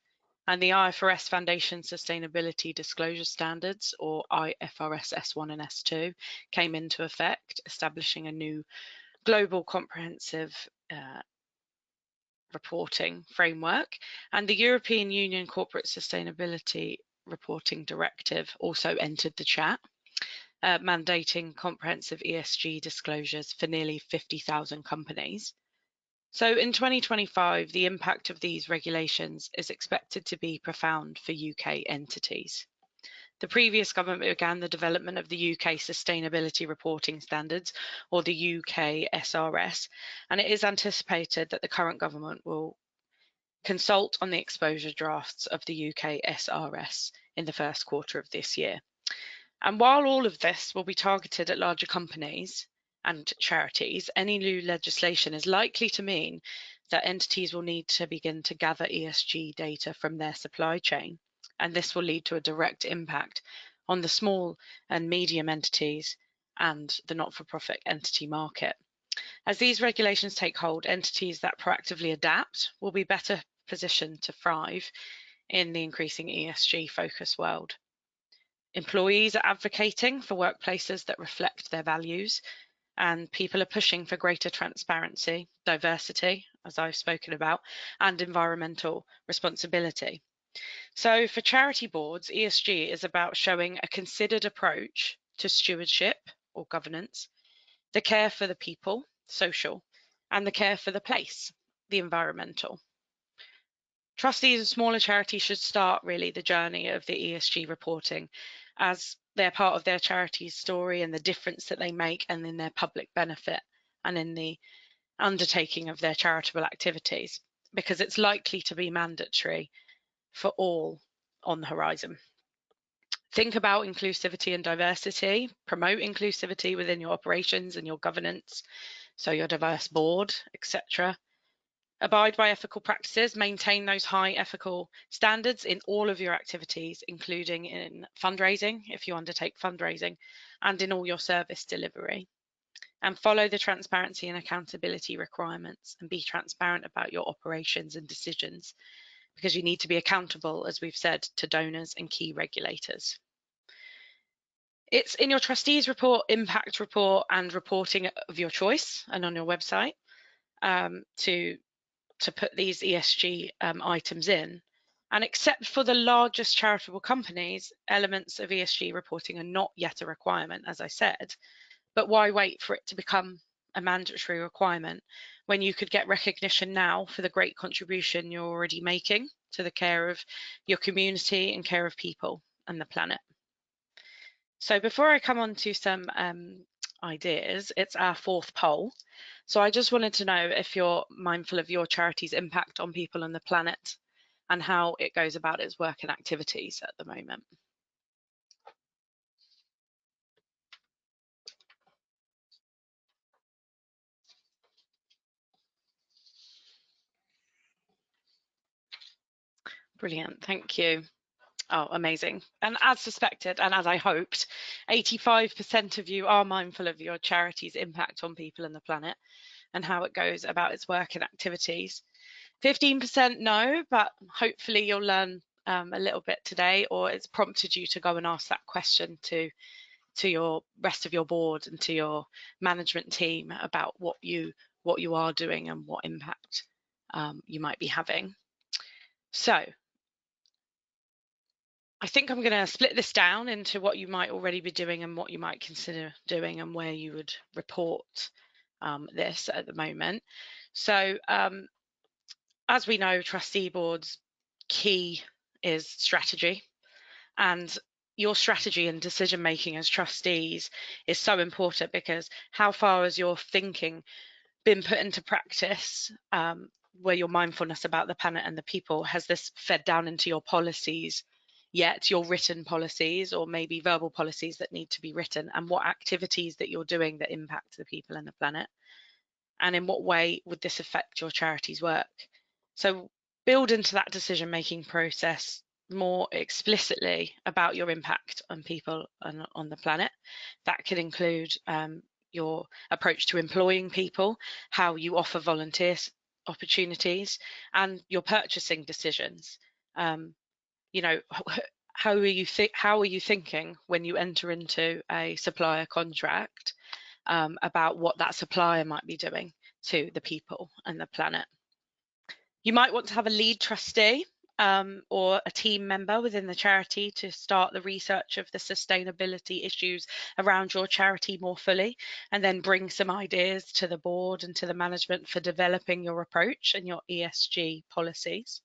And the IFRS Foundation Sustainability Disclosure Standards, or IFRS S1 and S2, came into effect, establishing a new global comprehensive reporting framework. And the European Union Corporate Sustainability Reporting Directive also entered the chat, mandating comprehensive ESG disclosures for nearly 50,000 companies. So in 2025, the impact of these regulations is expected to be profound for UK entities. The previous government began the development of the UK Sustainability Reporting Standards, or the UK SRS, and it is anticipated that the current government will consult on the exposure drafts of the UK SRS in the first quarter of this year. And while all of this will be targeted at larger companies and charities, any new legislation is likely to mean that entities will need to begin to gather ESG data from their supply chain, and this will lead to a direct impact on the small and medium entities and the not-for-profit entity market. As these regulations take hold, entities that proactively adapt will be better positioned to thrive in the increasing ESG focus world. Employees are advocating for workplaces that reflect their values, and people are pushing for greater transparency, diversity, as I've spoken about, and environmental responsibility. So for charity boards, ESG is about showing a considered approach to stewardship or governance, the care for the people, social, and the care for the place, the environmental. Trustees of smaller charities should start really the journey of the ESG reporting as they're part of their charity's story and the difference that they make, and in their public benefit and in the undertaking of their charitable activities, because it's likely to be mandatory for all on the horizon. Think about inclusivity and diversity, promote inclusivity within your operations and your governance, so your diverse board, etc. Abide by ethical practices, maintain those high ethical standards in all of your activities, including in fundraising, if you undertake fundraising, and in all your service delivery. And follow the transparency and accountability requirements and be transparent about your operations and decisions, because you need to be accountable, as we've said, to donors and key regulators. It's in your trustees report, impact report, and reporting of your choice and on your website to put these ESG items in. And except for the largest charitable companies, elements of ESG reporting are not yet a requirement, as I said. But why wait for it to become a mandatory requirement when you could get recognition now for the great contribution you're already making to the care of your community and care of people and the planet? So before I come on to some ideas, it's our fourth poll. So I just wanted to know if you're mindful of your charity's impact on people and the planet and how it goes about its work and activities at the moment. Brilliant, thank you. Oh, amazing. And as suspected, and as I hoped, 85% of you are mindful of your charity's impact on people and the planet and how it goes about its work and activities. 15% no, but hopefully you'll learn a little bit today, or it's prompted you to go and ask that question to your rest of your board and to your management team about what you are doing and what impact you might be having. So I think I'm going to split this down into what you might already be doing and what you might consider doing and where you would report this at the moment. So as we know, trustee boards key is strategy, and your strategy and decision making as trustees is so important, because how far has your thinking been put into practice, where your mindfulness about the planet and the people, has this fed down into your policies yet, your written policies or maybe verbal policies that need to be written, and what activities that you're doing that impact the people and the planet, and in what way would this affect your charity's work. So build into that decision making process more explicitly about your impact on people and on the planet. That could include your approach to employing people, how you offer volunteer opportunities, and your purchasing decisions. You know, how are you thinking when you enter into a supplier contract about what that supplier might be doing to the people and the planet. You might want to have a lead trustee or a team member within the charity to start the research of the sustainability issues around your charity more fully, and then bring some ideas to the board and to the management for developing your approach and your ESG policies.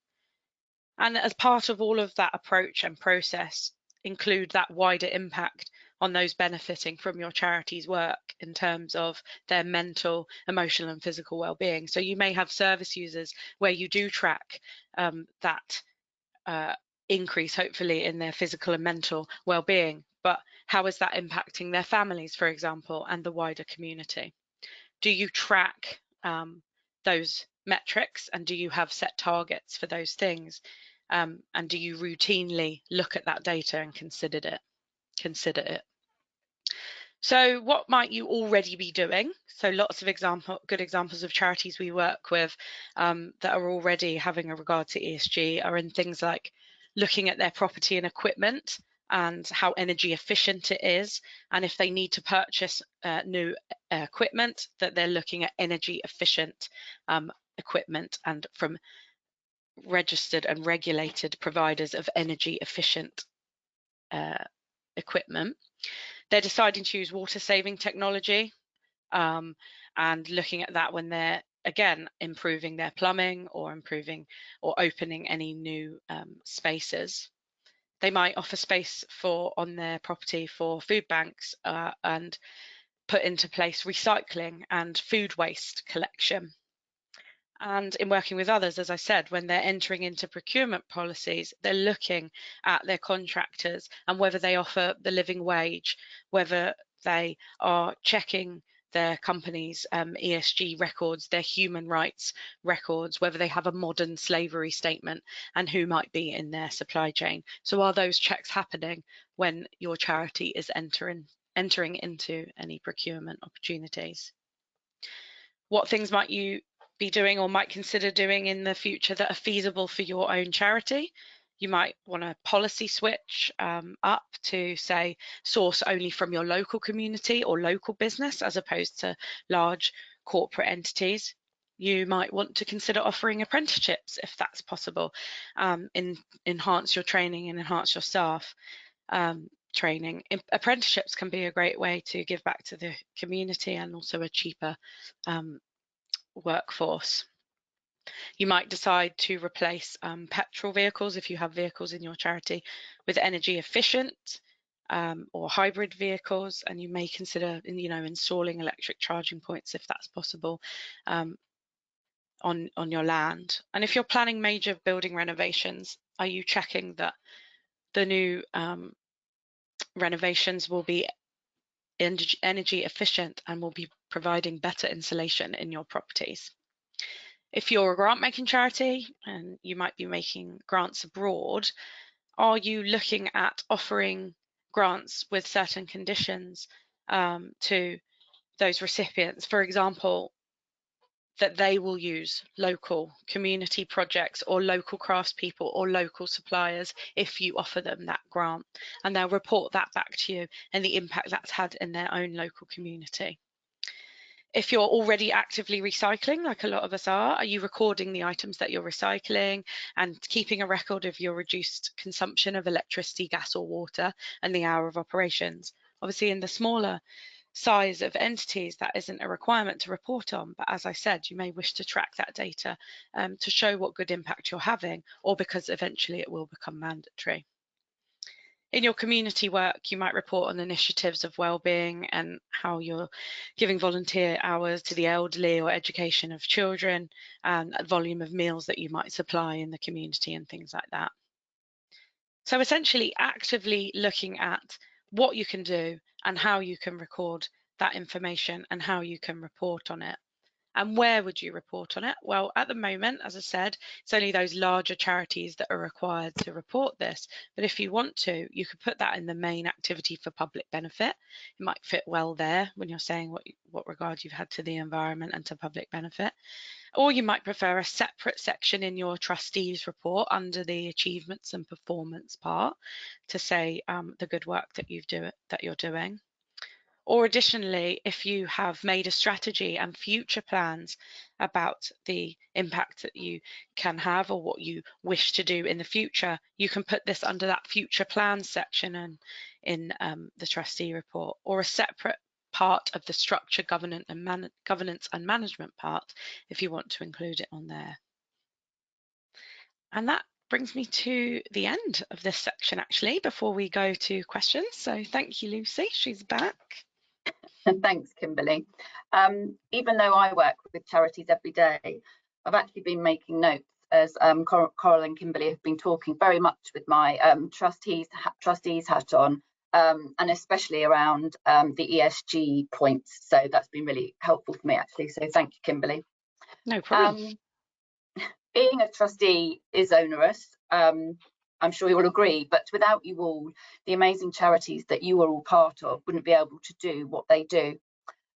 And as part of all of that approach and process, include that wider impact on those benefiting from your charity's work in terms of their mental, emotional and physical well-being. So you may have service users where you do track that increase, hopefully, in their physical and mental well-being, but how is that impacting their families, for example, and the wider community? Do you track those metrics, and do you have set targets for those things? And do you routinely look at that data and consider it? So what might you already be doing? So lots of good examples of charities we work with that are already having a regard to ESG are in things like looking at their property and equipment and how energy efficient it is, and if they need to purchase new equipment, that they're looking at energy efficient equipment and from registered and regulated providers of energy efficient equipment. They're deciding to use water saving technology and looking at that when they're, again, improving their plumbing or improving or opening any new spaces. They might offer space on their property for food banks and put into place recycling and food waste collection. And in working with others, as I said, when they're entering into procurement policies, they're looking at their contractors and whether they offer the living wage, whether they are checking their company's ESG records, their human rights records, whether they have a modern slavery statement, and who might be in their supply chain. So are those checks happening when your charity is entering into any procurement opportunities? What things might you be doing or might consider doing in the future that are feasible for your own charity? You might want to policy switch up to, say, source only from your local community or local business as opposed to large corporate entities. You might want to consider offering apprenticeships if that's possible, enhance your training and enhance your staff training. Apprenticeships can be a great way to give back to the community and also a cheaper workforce. You might decide to replace petrol vehicles, if you have vehicles in your charity, with energy efficient or hybrid vehicles, and you may consider installing electric charging points if that's possible on your land. And if you're planning major building renovations, are you checking that the new renovations will be energy efficient and will be providing better insulation in your properties? If you're a grant making charity and you might be making grants abroad, Are you looking at offering grants with certain conditions to those recipients? For example, that they will use local community projects or local craftspeople or local suppliers if you offer them that grant, and they'll report that back to you and the impact that's had in their own local community. If you're already actively recycling, like a lot of us are you recording the items that you're recycling and keeping a record of your reduced consumption of electricity, gas or water and the hour of operations? Obviously, in the smaller size of entities, that isn't a requirement to report on, but as I said, you may wish to track that data to show what good impact you're having, or because eventually it will become mandatory. In your community work, you might report on initiatives of wellbeing and how you're giving volunteer hours to the elderly or education of children, and a volume of meals that you might supply in the community and things like that. So essentially actively looking at what you can do and how you can record that information and how you can report on it. And where would you report on it? Well, at the moment, as I said, it's only those larger charities that are required to report this. But if you want to, you could put that in the main activity for public benefit. It might fit well there when you're saying what regard you've had to the environment and to public benefit. Or you might prefer a separate section in your trustees report under the achievements and performance part to say the good work that you're doing. Or additionally, if you have made a strategy and future plans about the impact that you can have or what you wish to do in the future, you can put this under that future plans section and in the trustee report, or a separate part of the structure, governance and management part if you want to include it on there. And that brings me to the end of this section actually, before we go to questions. So thank you, Lucy, she's back. Thanks, Kimberley. Even though I work with charities every day, I've actually been making notes as Coral and Kimberley have been talking very much with my trustees hat on, and especially around the ESG points. So that's been really helpful for me actually. So thank you, Kimberley. No problem. Being a trustee is onerous. I'm sure you will agree, but without you all, the amazing charities that you are all part of wouldn't be able to do what they do.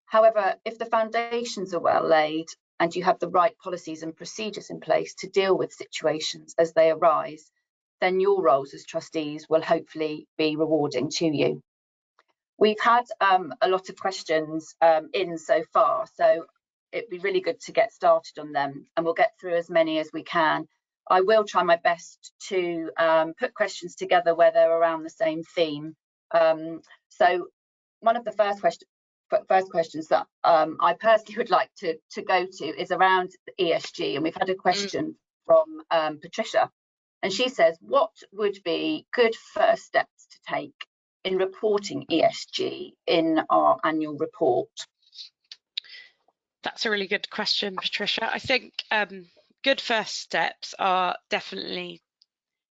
However, if the foundations are well laid and you have the right policies and procedures in place to deal with situations as they arise, then your roles as trustees will hopefully be rewarding to you. We've had a lot of questions in so far, so it'd be really good to get started on them, and we'll get through as many as we can. I will try my best to put questions together where they're around the same theme. So one of the first questions that I personally would like to go to is around ESG, and we've had a question from Patricia, and she says, what would be good first steps to take in reporting ESG in our annual report? That's a really good question, Patricia. I think good first steps are definitely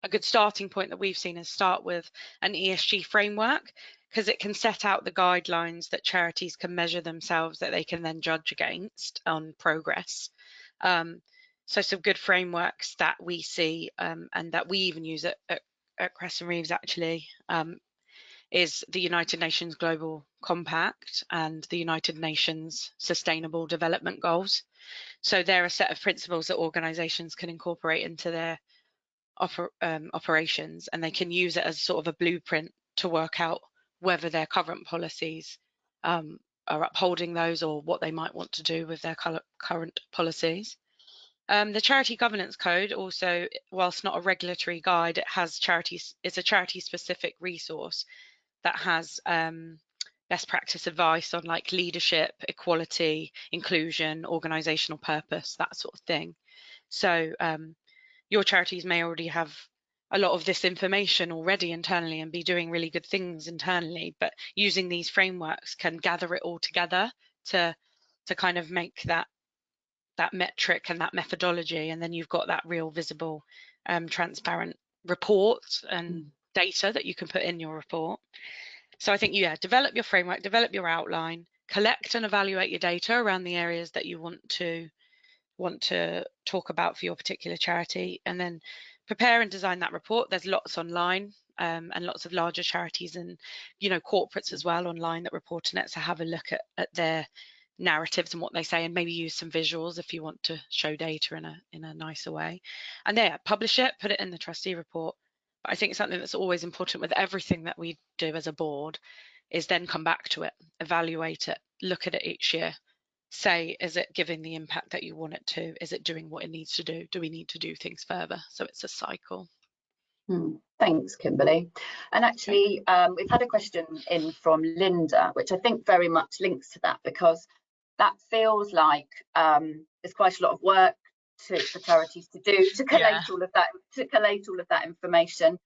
a good starting point that we've seen is start with an ESG framework, because it can set out the guidelines that charities can measure themselves that they can then judge against on progress. So some good frameworks that we see and that we even use at Kreston Reeves actually is the United Nations Global Compact and the United Nations Sustainable Development Goals. So they're a set of principles that organisations can incorporate into their operations, and they can use it as sort of a blueprint to work out whether their current policies are upholding those or what they might want to do with their current policies. The Charity Governance Code also, whilst not a regulatory guide, it's a charity-specific resource that has best practice advice on like leadership, equality, inclusion, organisational purpose, that sort of thing. So your charities may already have a lot of this information already internally and be doing really good things internally, but using these frameworks can gather it all together to kind of make that metric and that methodology, and then you've got that real visible transparent report and data that you can put in your report. So I think, yeah, develop your framework, develop your outline, collect and evaluate your data around the areas that you want to talk about for your particular charity, and then prepare and design that report. There's lots online, and lots of larger charities and, you know, corporates as well online that report on it. So have a look at their narratives and what they say, and maybe use some visuals if you want to show data in a nicer way. And there, publish it, put it in the trustee report. But I think something that's always important with everything that we do as a board is then come back to it, evaluate it, look at it each year, say, is it giving the impact that you want it to? Is it doing what it needs to do? Do we need to do things further? So it's a cycle. Thanks, Kimberley. And actually, we've had a question in from Linda, which I think very much links to that, because that feels like there's quite a lot of work for charities to do to collate all of that information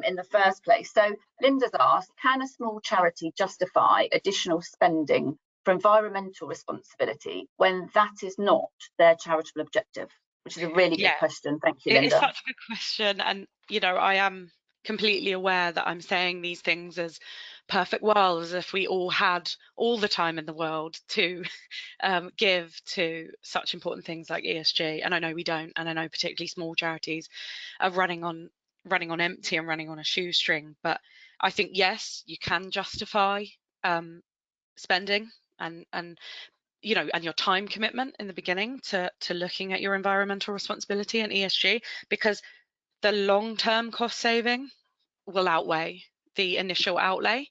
in the first place. So Linda's asked, can a small charity justify additional spending for environmental responsibility when that is not their charitable objective? Which is a really good question. Thank you, Linda. It is such a good question. And, you know, I am completely aware that I'm saying these things as perfect worlds, as if we all had all the time in the world to give to such important things like ESG. And I know we don't. And I know particularly small charities are running on empty and running on a shoestring. But I think, yes, you can justify spending and you know, and your time commitment in the beginning to looking at your environmental responsibility and ESG, because the long-term cost saving will outweigh the initial outlay.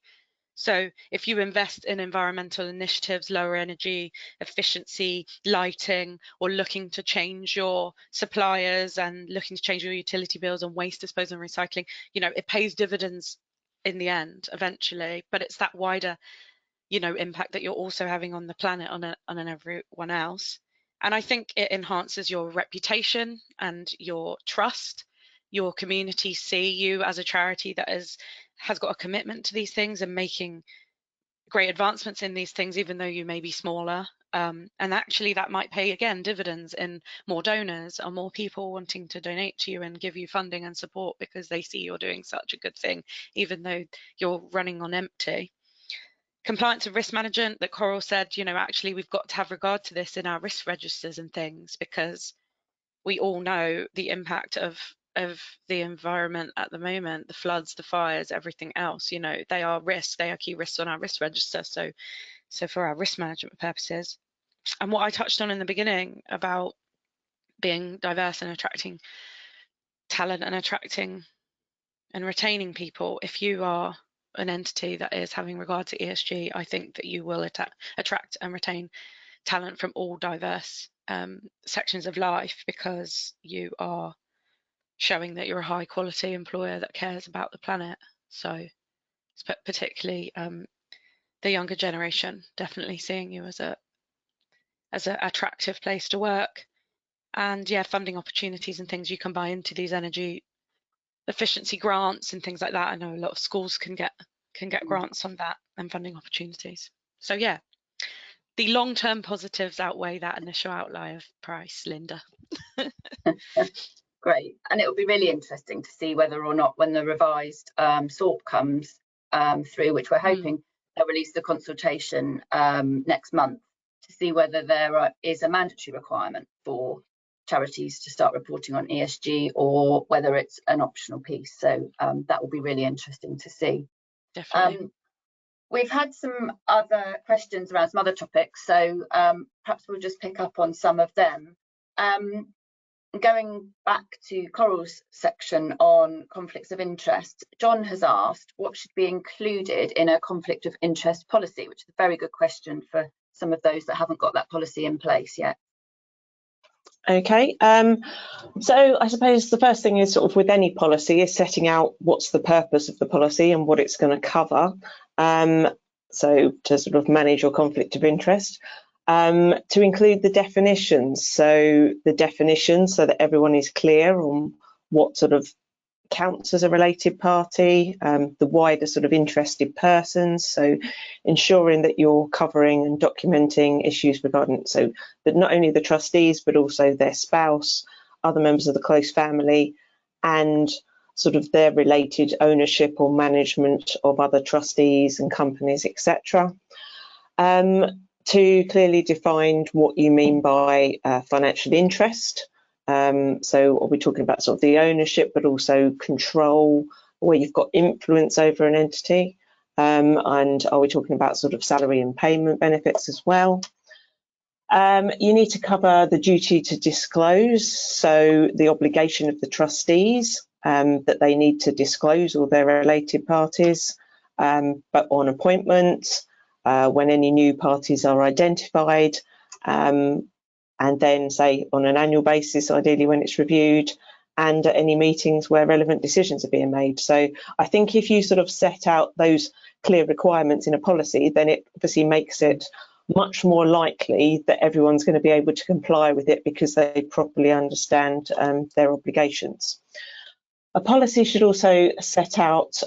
So if you invest in environmental initiatives, lower energy efficiency, lighting, or looking to change your suppliers and looking to change your utility bills and waste disposal and recycling, you know, it pays dividends in the end eventually, but it's that wider, you know, impact that you're also having on the planet, on everyone else. And I think it enhances your reputation and your trust. Your community see you as a charity that has got a commitment to these things and making great advancements in these things, even though you may be smaller. And actually that might pay, again, dividends in more donors or more people wanting to donate to you and give you funding and support because they see you're doing such a good thing, even though you're running on empty. Compliance and risk management that Coral said, you know, actually we've got to have regard to this in our risk registers and things, because we all know the impact of the environment at the moment, the floods, the fires, everything else, you know, they are risks, they are key risks on our risk register. So for our risk management purposes. And what I touched on in the beginning about being diverse and attracting talent and attracting and retaining people, if you are an entity that is having regard to ESG, I think that you will attract and retain talent from all diverse sections of life, because you are showing that you're a high quality employer that cares about the planet. So particularly the younger generation definitely seeing you as an attractive place to work. And yeah, funding opportunities and things you can buy into these energy efficiency grants and things like that. I know a lot of schools can get grants on that and funding opportunities. So yeah, the long-term positives outweigh that initial outlay of price, Linda. Great. And it will be really interesting to see whether or not, when the revised SORP comes through, which we're hoping they'll release the consultation next month, to see whether there is a mandatory requirement for charities to start reporting on ESG or whether it's an optional piece. So that will be really interesting to see. Definitely. We've had some other questions around some other topics, so perhaps we'll just pick up on some of them. Going back to Coral's section on conflicts of interest, John has asked what should be included in a conflict of interest policy, which is a very good question for some of those that haven't got that policy in place yet. Okay, so I suppose the first thing is, sort of with any policy, is setting out what's the purpose of the policy and what it's going to cover. So to sort of manage your conflict of interest. To include the definitions, so that everyone is clear on what sort of counts as a related party, the wider sort of interested persons, so ensuring that you're covering and documenting issues regarding, so that not only the trustees but also their spouse, other members of the close family, and sort of their related ownership or management of other trustees and companies, etc. To clearly define what you mean by financial interest, So are we talking about sort of the ownership, but also control, where you've got influence over an entity? And are we talking about sort of salary and payment benefits as well? You need to cover the duty to disclose, so the obligation of the trustees that they need to disclose all their related parties, but on appointment, when any new parties are identified, and then say on an annual basis, ideally when it's reviewed, and at any meetings where relevant decisions are being made. So I think if you sort of set out those clear requirements in a policy, then it obviously makes it much more likely that everyone's going to be able to comply with it because they properly understand their obligations. A policy should also set out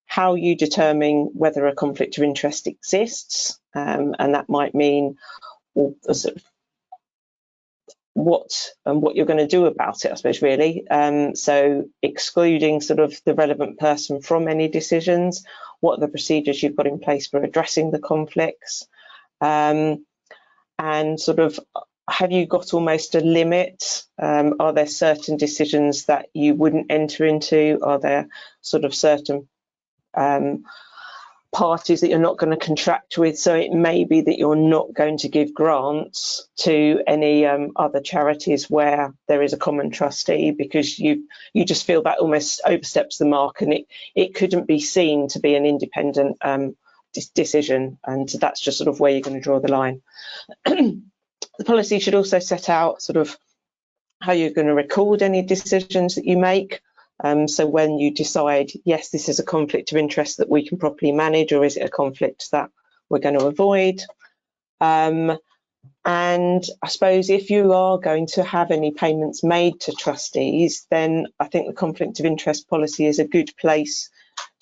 how you determine whether a conflict of interest exists, and that might mean sort of what you're going to do about it, I suppose, really. So excluding sort of the relevant person from any decisions, what are the procedures you've got in place for addressing the conflicts, and sort of, have you got almost a limit? Are there certain decisions that you wouldn't enter into? Are there sort of certain parties that you're not going to contract with? So it may be that you're not going to give grants to any other charities where there is a common trustee, because you just feel that almost oversteps the mark, and it couldn't be seen to be an independent decision, and that's just sort of where you're going to draw the line. The policy should also set out sort of how you're going to record any decisions that you make. So when you decide, yes, this is a conflict of interest that we can properly manage, or is it a conflict that we're going to avoid? And I suppose if you are going to have any payments made to trustees, then I think the conflict of interest policy is a good place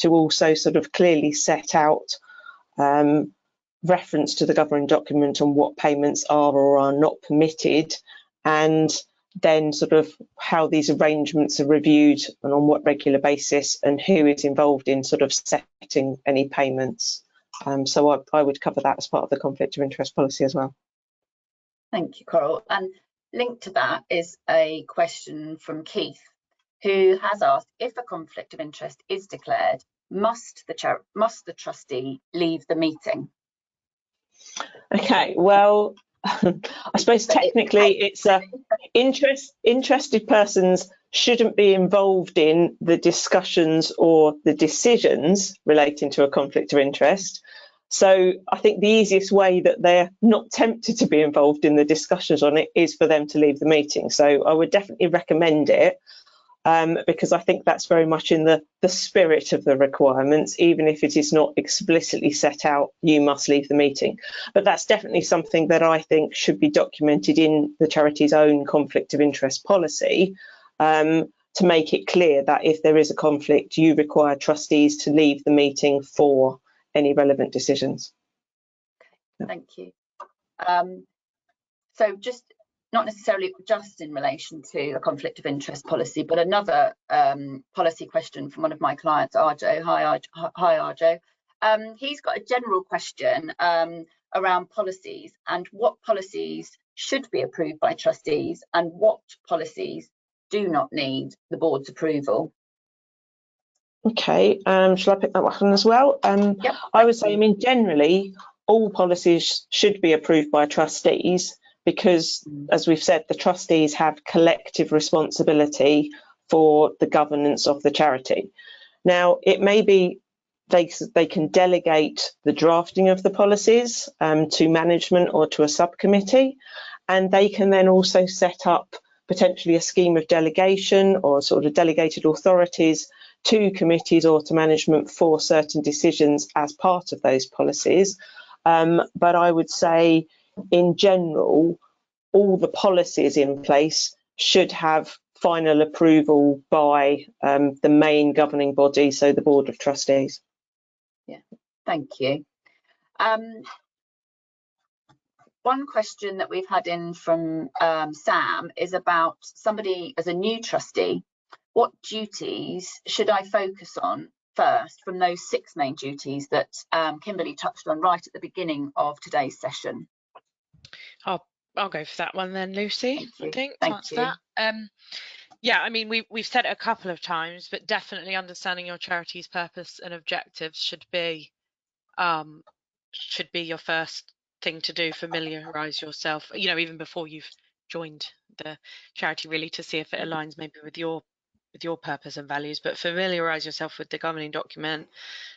to also sort of clearly set out reference to the governing document on what payments are or are not permitted, and then sort of how these arrangements are reviewed and on what regular basis, and who is involved in sort of setting any payments. So I would cover that as part of the conflict of interest policy as well. Thank you, Coral. And linked to that is a question from Keith, who has asked, if a conflict of interest is declared, must the trustee leave the meeting? Okay, well, I suppose technically it's interested persons shouldn't be involved in the discussions or the decisions relating to a conflict of interest. So I think the easiest way that they're not tempted to be involved in the discussions on it is for them to leave the meeting. So I would definitely recommend it, because I think that's very much in the spirit of the requirements, even if it is not explicitly set out, you must leave the meeting. But that's definitely something that I think should be documented in the charity's own conflict of interest policy, to make it clear that if there is a conflict, you require trustees to leave the meeting for any relevant decisions. Okay, thank you. So just not necessarily just in relation to a conflict of interest policy, but another policy question from one of my clients, Arjo. Hi, Arjo. He's got a general question around policies and what policies should be approved by trustees and what policies do not need the board's approval. Okay, shall I pick that one as well? Yep. I would say, I mean, generally, all policies should be approved by trustees, because, as we've said, the trustees have collective responsibility for the governance of the charity. Now, it may be they can delegate the drafting of the policies to management or to a subcommittee, and they can then also set up potentially a scheme of delegation or sort of delegated authorities to committees or to management for certain decisions as part of those policies. But I would say, in general, all the policies in place should have final approval by the main governing body, so the Board of Trustees. Yeah, thank you. One question that we've had in from Sam is about somebody as a new trustee. What duties should I focus on first from those 6 main duties that Kimberley touched on right at the beginning of today's session? Oh, I'll go for that one then, Lucy. I think to answer that. Yeah, I mean, we've said it a couple of times, but definitely understanding your charity's purpose and objectives should be your first thing to do. Familiarise yourself, you know, even before you've joined the charity, really, to see if it aligns maybe with your purpose and values. But familiarise yourself with the governing document,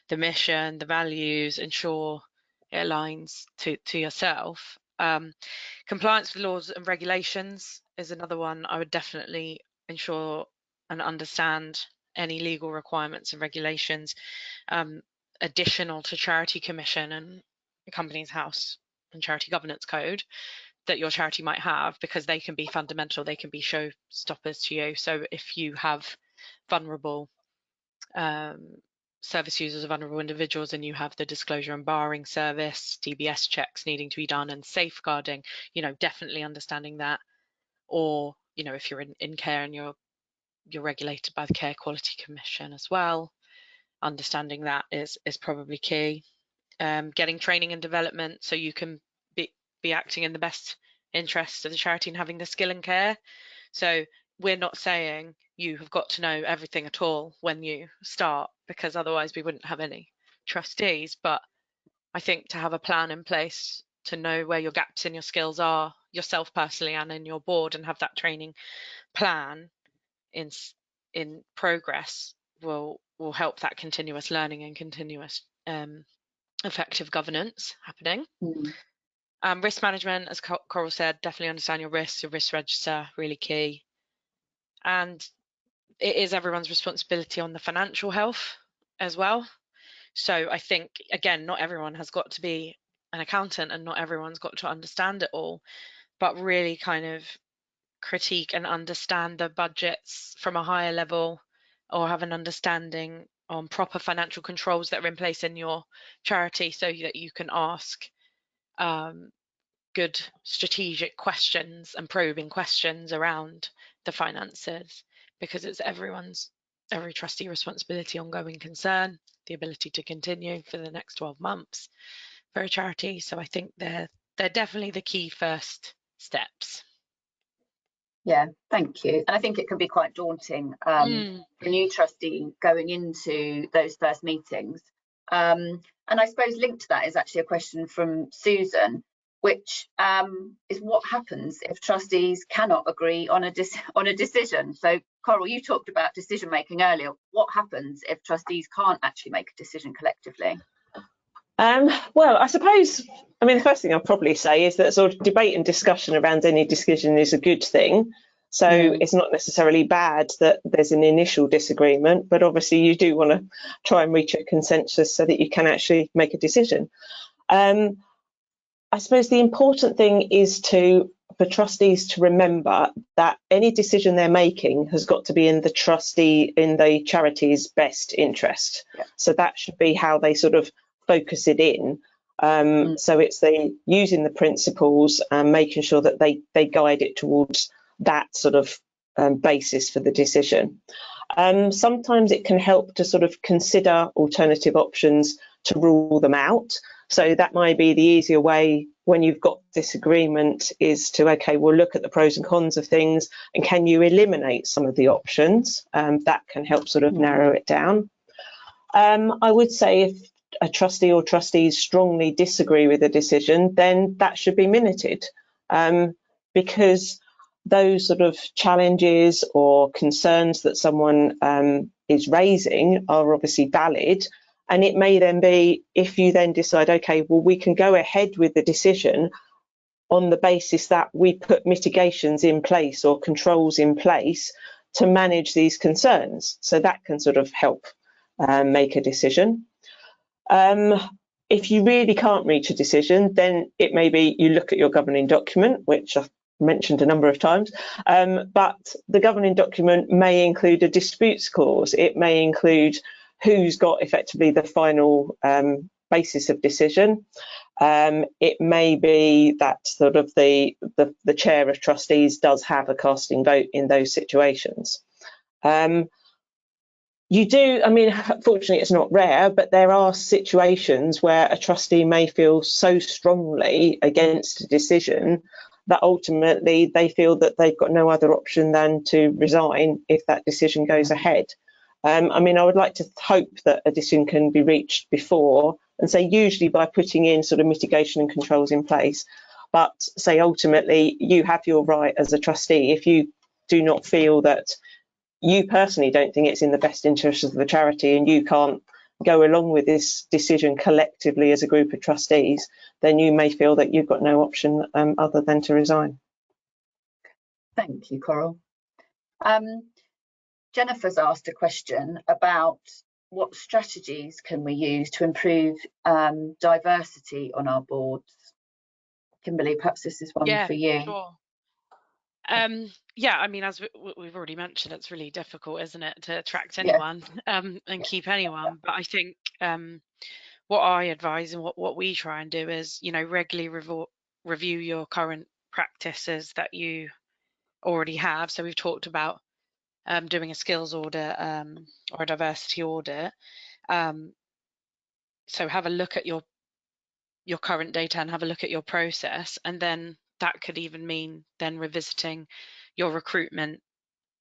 the mission, the values, ensure it aligns to yourself. Compliance with laws and regulations is another one. I would definitely ensure and understand any legal requirements and regulations additional to Charity Commission and Companies House and Charity Governance Code that your charity might have, because they can be fundamental, they can be showstoppers to you. So if you have vulnerable service users or vulnerable individuals, and you have the disclosure and barring service, DBS checks needing to be done, and safeguarding, you know, definitely understanding that. Or, you know, if you're in care and you're regulated by the Care Quality Commission as well, understanding that is probably key. Getting training and development so you can be acting in the best interests of the charity and having the skill and care. So we're not saying you have got to know everything at all when you start, because otherwise we wouldn't have any trustees. But I think to have a plan in place, to know where your gaps in your skills are, yourself personally and in your board, and have that training plan in progress will help that continuous learning and continuous effective governance happening. Risk management, as Coral said, definitely understand your risks, your risk register, really key. And it is everyone's responsibility on the financial health as well. So I think, again, not everyone has got to be an accountant and not everyone's got to understand it all, but really kind of critique and understand the budgets from a higher level, or have an understanding on proper financial controls that are in place in your charity, so that you can ask good strategic questions and probing questions around the finances, because it's every trustee responsibility, ongoing concern, the ability to continue for the next 12 months for a charity. So I think they're definitely the key first steps. Yeah, thank you. And I think it can be quite daunting for a new trustee going into those first meetings. And I suppose linked to that is actually a question from Susan, which is what happens if trustees cannot agree on a decision. So Coral, you talked about decision making earlier. What happens if trustees can't actually make a decision collectively? Well, I suppose, I mean, the first thing I'll probably say is that sort of debate and discussion around any decision is a good thing. So it's not necessarily bad that there's an initial disagreement, but obviously you do want to try and reach a consensus so that you can actually make a decision. I suppose the important thing is for trustees to remember that any decision they're making has got to be in the charity's best interest. Yeah. So that should be how they sort of focus it in. So it's using the principles and making sure that they guide it towards that sort of basis for the decision. Sometimes it can help to sort of consider alternative options to rule them out. So that might be the easier way when you've got disagreement, is to, okay, we'll look at the pros and cons of things, and can you eliminate some of the options? That can help sort of narrow it down. I would say if a trustee or trustees strongly disagree with a decision, then that should be minuted, because those sort of challenges or concerns that someone is raising are obviously valid. And it may then be, if you then decide, okay, well, we can go ahead with the decision on the basis that we put mitigations in place or controls in place to manage these concerns. So that can sort of help make a decision. If you really can't reach a decision, then it may be you look at your governing document, which I've mentioned a number of times, but the governing document may include a disputes clause. It may include who's got effectively the final basis of decision. It may be that sort of the chair of trustees does have a casting vote in those situations. You do, I mean, fortunately it's not rare, but there are situations where a trustee may feel so strongly against a decision that ultimately they feel that they've got no other option than to resign if that decision goes ahead. I mean, I would like to hope that a decision can be reached before, and say usually by putting in sort of mitigation and controls in place, but say ultimately you have your right as a trustee. If you do not feel that, you personally don't think it's in the best interest of the charity, and you can't go along with this decision collectively as a group of trustees, then you may feel that you've got no option other than to resign. Thank you, Coral. Jennifer's asked a question about what strategies can we use to improve diversity on our boards. Kimberley, perhaps this is one for you. Sure. Yeah, I mean, as we've already mentioned, it's really difficult, isn't it, to attract anyone and keep anyone. But I think what I advise and what we try and do is, you know, regularly review your current practices that you already have. So we've talked about doing a skills audit or a diversity audit. So have a look at your current data and have a look at your process, and then that could even mean then revisiting your recruitment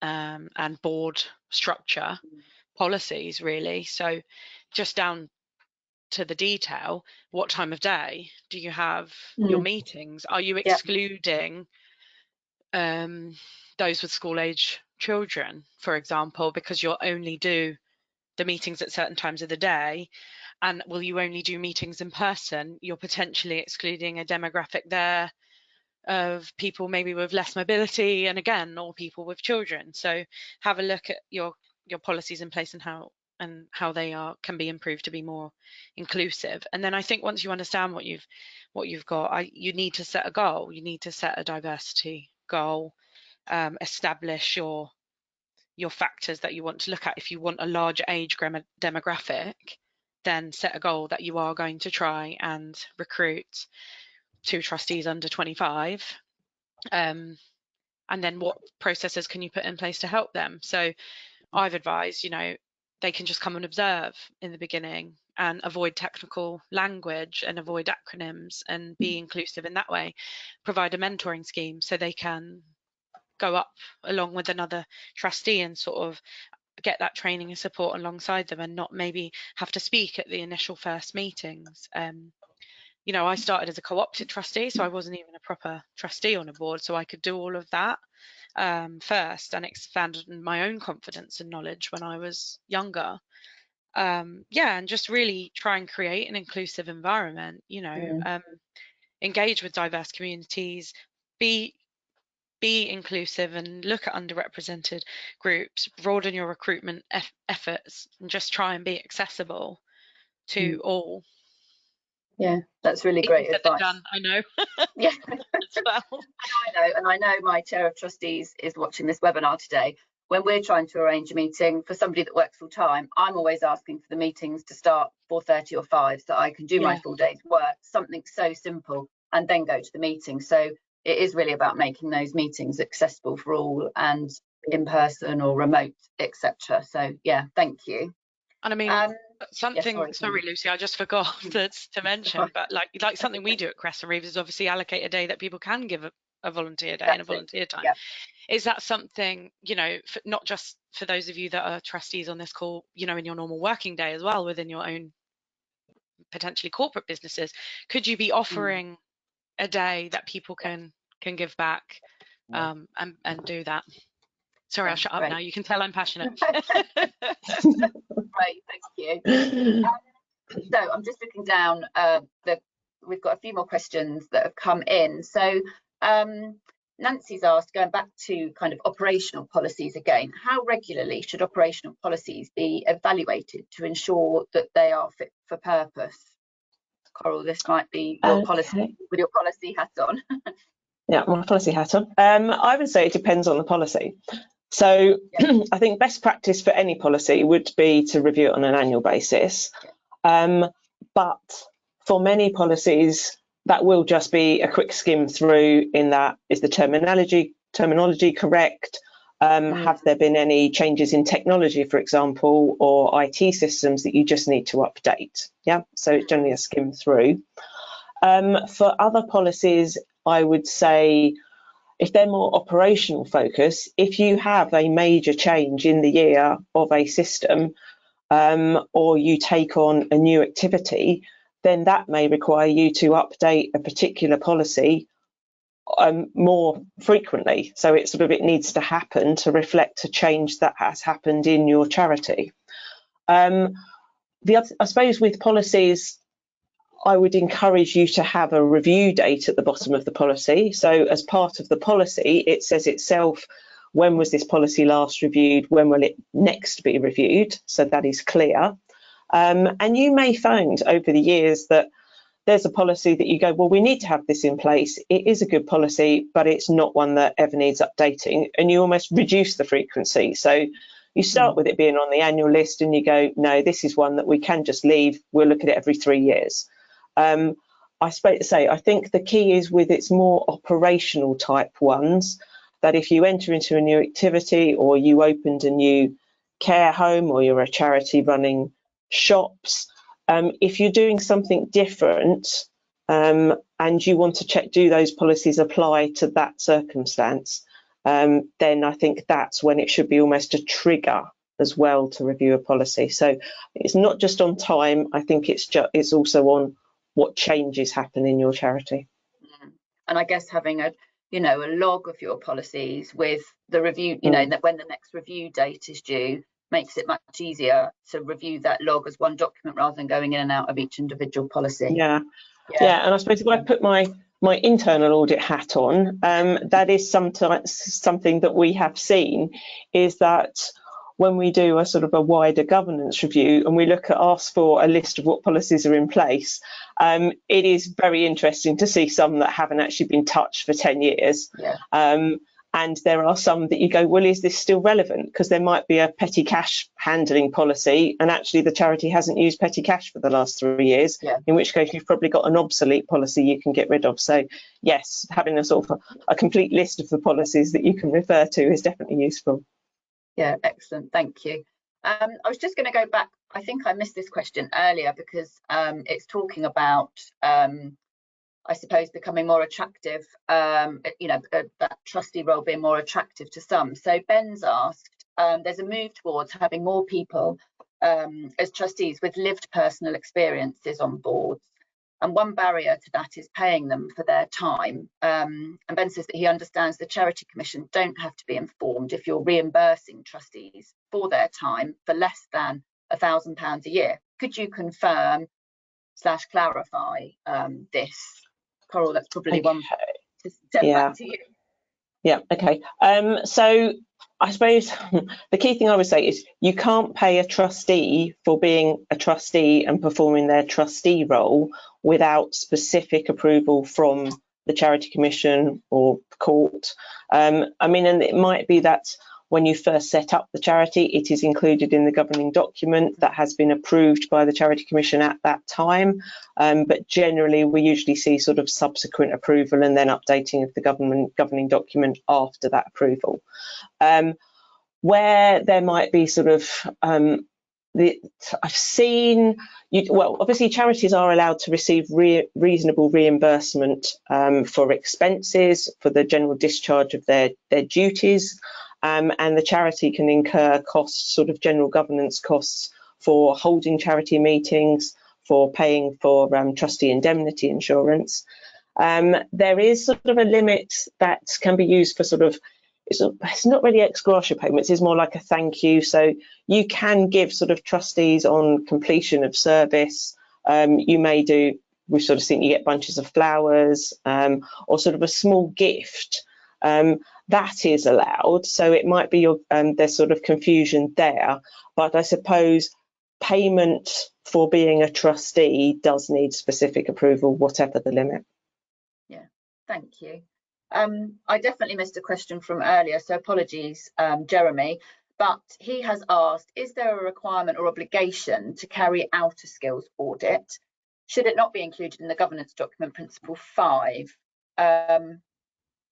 and board structure policies, really. So just down to the detail, what time of day do you have your meetings? Are you excluding those with school age children, for example, because you'll only do the meetings at certain times of the day? And will you only do meetings in person? You're potentially excluding a demographic there of people maybe with less mobility, and again, or people with children. So have a look at your policies in place and how they can be improved to be more inclusive. And then I think once you understand what you've got, you need to set a goal. You need to set a diversity goal, establish your factors that you want to look at. If you want a large age demographic, then set a goal that you are going to try and recruit 2 trustees under 25, and then what processes can you put in place to help them? So I've advised, you know, they can just come and observe in the beginning and avoid technical language and avoid acronyms and be inclusive in that way. Provide a mentoring scheme so they can go up along with another trustee and sort of get that training and support alongside them, and not maybe have to speak at the initial first meetings. You know, I started as a co-opted trustee, so I wasn't even a proper trustee on a board, so I could do all of that first and expanded my own confidence and knowledge when I was younger. Yeah, and just really try and create an inclusive environment, you know, engage with diverse communities, be inclusive and look at underrepresented groups, broaden your recruitment efforts, and just try and be accessible to all. Yeah, that's really great advice. Done, I know. Yeah. As well. And I know my chair of trustees is watching this webinar today. When we're trying to arrange a meeting for somebody that works full time, I'm always asking for the meetings to start 4:30 or 5 so I can do my full day's work, something so simple, and then go to the meeting. So it is really about making those meetings accessible for all, and in person or remote, etc. So yeah, thank you. And I mean, something, sorry Lucy, I just forgot to mention, but like something we do at Kreston Reeves is obviously allocate a day that people can give a volunteer day and a volunteer time. Is that something, you know, not just for those of you that are trustees on this call, you know, in your normal working day as well, within your own potentially corporate businesses, could you be offering a day that people can give back and do that? Sorry, I'll shut up now. You can tell I'm passionate. Great, thank you. So I'm just looking down. We've got a few more questions that have come in. So Nancy's asked, going back to kind of operational policies again, how regularly should operational policies be evaluated to ensure that they are fit for purpose? Coral, this might be your policy, with your policy hat on. Yeah, my policy hat on. I would say it depends on the policy. So I think best practice for any policy would be to review it on an annual basis. But for many policies, that will just be a quick skim through, in that, is the terminology correct? Have there been any changes in technology, for example, or IT systems that you just need to update? Yeah, so it's generally a skim through. For other policies, I would say, if they're more operational focus, if you have a major change in the year of a system, or you take on a new activity, then that may require you to update a particular policy more frequently. So it needs to happen to reflect a change that has happened in your charity. I suppose with policies, I would encourage you to have a review date at the bottom of the policy. So as part of the policy, it says itself, when was this policy last reviewed? When will it next be reviewed? So that is clear. And you may find over the years that there's a policy that you go, well, we need to have this in place. It is a good policy, but it's not one that ever needs updating. And you almost reduce the frequency. So you start with it being on the annual list and you go, no, this is one that we can just leave. We'll look at it every 3 years. I think the key is with its more operational type ones, that if you enter into a new activity or you opened a new care home or you're a charity running shops, if you're doing something different and you want to check, do those policies apply to that circumstance, then I think that's when it should be almost a trigger as well to review a policy. So it's not just on time, I think it's also on what changes happen in your charity. And I guess having a log of your policies with the review, that when the next review date is due, makes it much easier to review that log as one document rather than going in and out of each individual policy. Yeah. And I suppose if I put my internal audit hat on, that is sometimes something that we have seen, is that when we do a sort of a wider governance review and we ask for a list of what policies are in place, it is very interesting to see some that haven't actually been touched for 10 years. And there are some that you go, well, is this still relevant? Because there might be a petty cash handling policy and actually the charity hasn't used petty cash for the last 3 years, in which case you've probably got an obsolete policy you can get rid of. So yes, having a sort of a complete list of the policies that you can refer to is definitely useful. Yeah, excellent. Thank you. I was just going to go back. I think I missed this question earlier because it's talking about, I suppose, becoming more attractive, that trustee role being more attractive to some. So Ben's asked, there's a move towards having more people as trustees with lived personal experiences on boards. And one barrier to that is paying them for their time. And Ben says that he understands the Charity Commission don't have to be informed if you're reimbursing trustees for their time for less than £1,000 a year. Could you confirm / clarify this? Coral, that's probably one to step back to you. Yeah, okay. So I suppose the key thing I would say is you can't pay a trustee for being a trustee and performing their trustee role without specific approval from the Charity Commission or court. And it might be that when you first set up the charity, it is included in the governing document that has been approved by the Charity Commission at that time. But generally, we usually see sort of subsequent approval and then updating of the governing document after that approval. Where there might be sort of, I've seen, obviously charities are allowed to receive reasonable reimbursement for expenses, for the general discharge of their duties. And the charity can incur costs, sort of general governance costs, for holding charity meetings, for paying for trustee indemnity insurance. There is sort of a limit that can be used for sort of, it's not really ex gratia payments, it's more like a thank you. So you can give sort of trustees on completion of service. You may do, we've sort of seen you get bunches of flowers or sort of a small gift. That is allowed, so it might be there's sort of confusion there, but I suppose payment for being a trustee does need specific approval, whatever the limit. Yeah, thank you. I definitely missed a question from earlier, so apologies, Jeremy, but he has asked, is there a requirement or obligation to carry out a skills audit? Should it not be included in the governance document principle 5?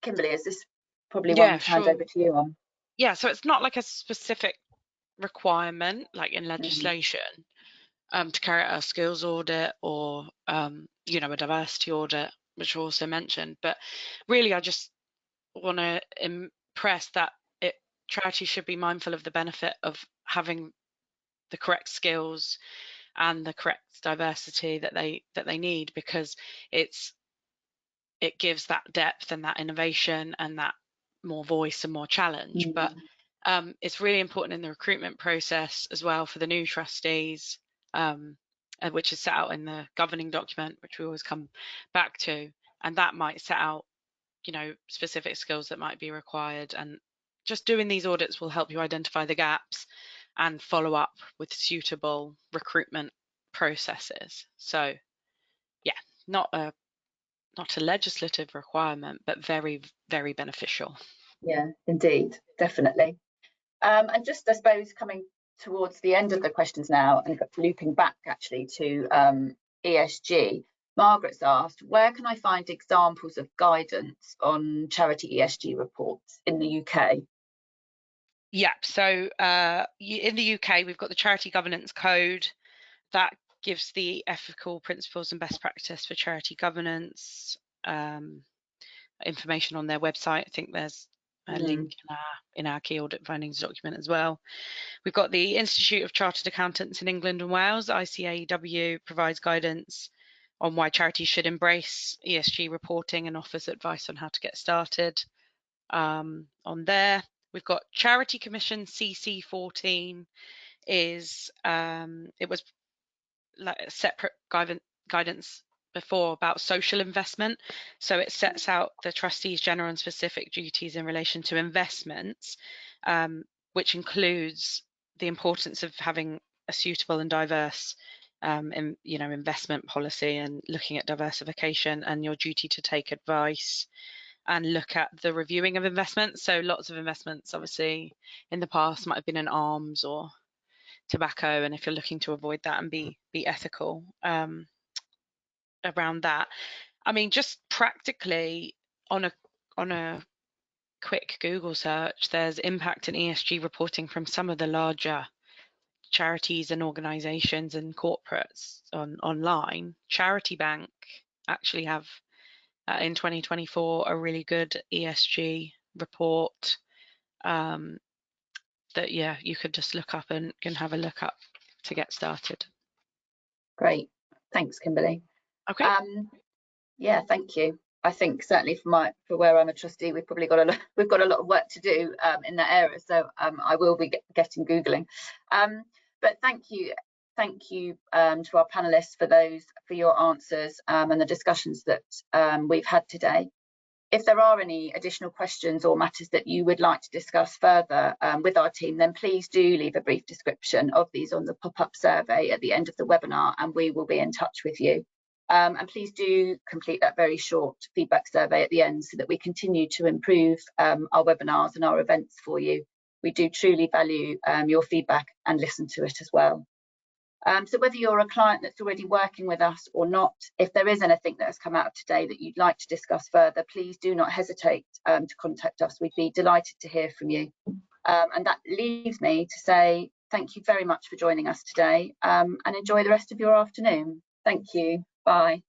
Kimberley, is this probably one to hand over to you on? Yeah, so it's not like a specific requirement like in legislation, to carry out a skills audit or you know, a diversity audit, which we also mentioned. But really, I just want to impress that charities should be mindful of the benefit of having the correct skills and the correct diversity that they need, because it gives that depth and that innovation and that more voice and more challenge. But it's really important in the recruitment process as well for the new trustees, which is set out in the governing document, which we always come back to, and that might set out, you know, specific skills that might be required. And just doing these audits will help you identify the gaps and follow up with suitable recruitment processes. So yeah, not a legislative requirement, but very, very beneficial. Yeah, indeed, definitely. And just, I suppose, coming towards the end of the questions now and looping back actually to ESG, Margaret's asked, where can I find examples of guidance on charity ESG reports in the UK? Yeah, so in the UK, we've got the Charity Governance Code that gives the ethical principles and best practice for charity governance, information on their website. I think there's a link in our key audit findings document as well. We've got the Institute of Chartered Accountants in England and Wales, ICAEW, provides guidance on why charities should embrace ESG reporting and offers advice on how to get started on there. We've got Charity Commission CC14 is it was like a separate guidance before about social investment. So it sets out the trustees' general and specific duties in relation to investments, which includes the importance of having a suitable and diverse investment policy and looking at diversification, and your duty to take advice and look at the reviewing of investments. So lots of investments obviously in the past might have been in arms or tobacco, and if you're looking to avoid that and be ethical around that. I mean, just practically on a quick Google search, there's impact and ESG reporting from some of the larger charities and organizations and corporates online. Charity Bank actually have in 2024 a really good ESG report that you could just look up and can have a look up to get started. Great, thanks, Kimberley. Okay. Yeah, thank you. I think certainly for where I'm a trustee, we've probably got a lot of work to do in that area. So I will be getting Googling. But thank you to our panelists for your answers and the discussions that we've had today. If there are any additional questions or matters that you would like to discuss further with our team, then please do leave a brief description of these on the pop-up survey at the end of the webinar, and we will be in touch with you. And please do complete that very short feedback survey at the end so that we continue to improve our webinars and our events for you. We do truly value your feedback and listen to it as well. So whether you're a client that's already working with us or not, if there is anything that has come out today that you'd like to discuss further, please do not hesitate to contact us. We'd be delighted to hear from you. And that leaves me to say thank you very much for joining us today and enjoy the rest of your afternoon. Thank you. Bye.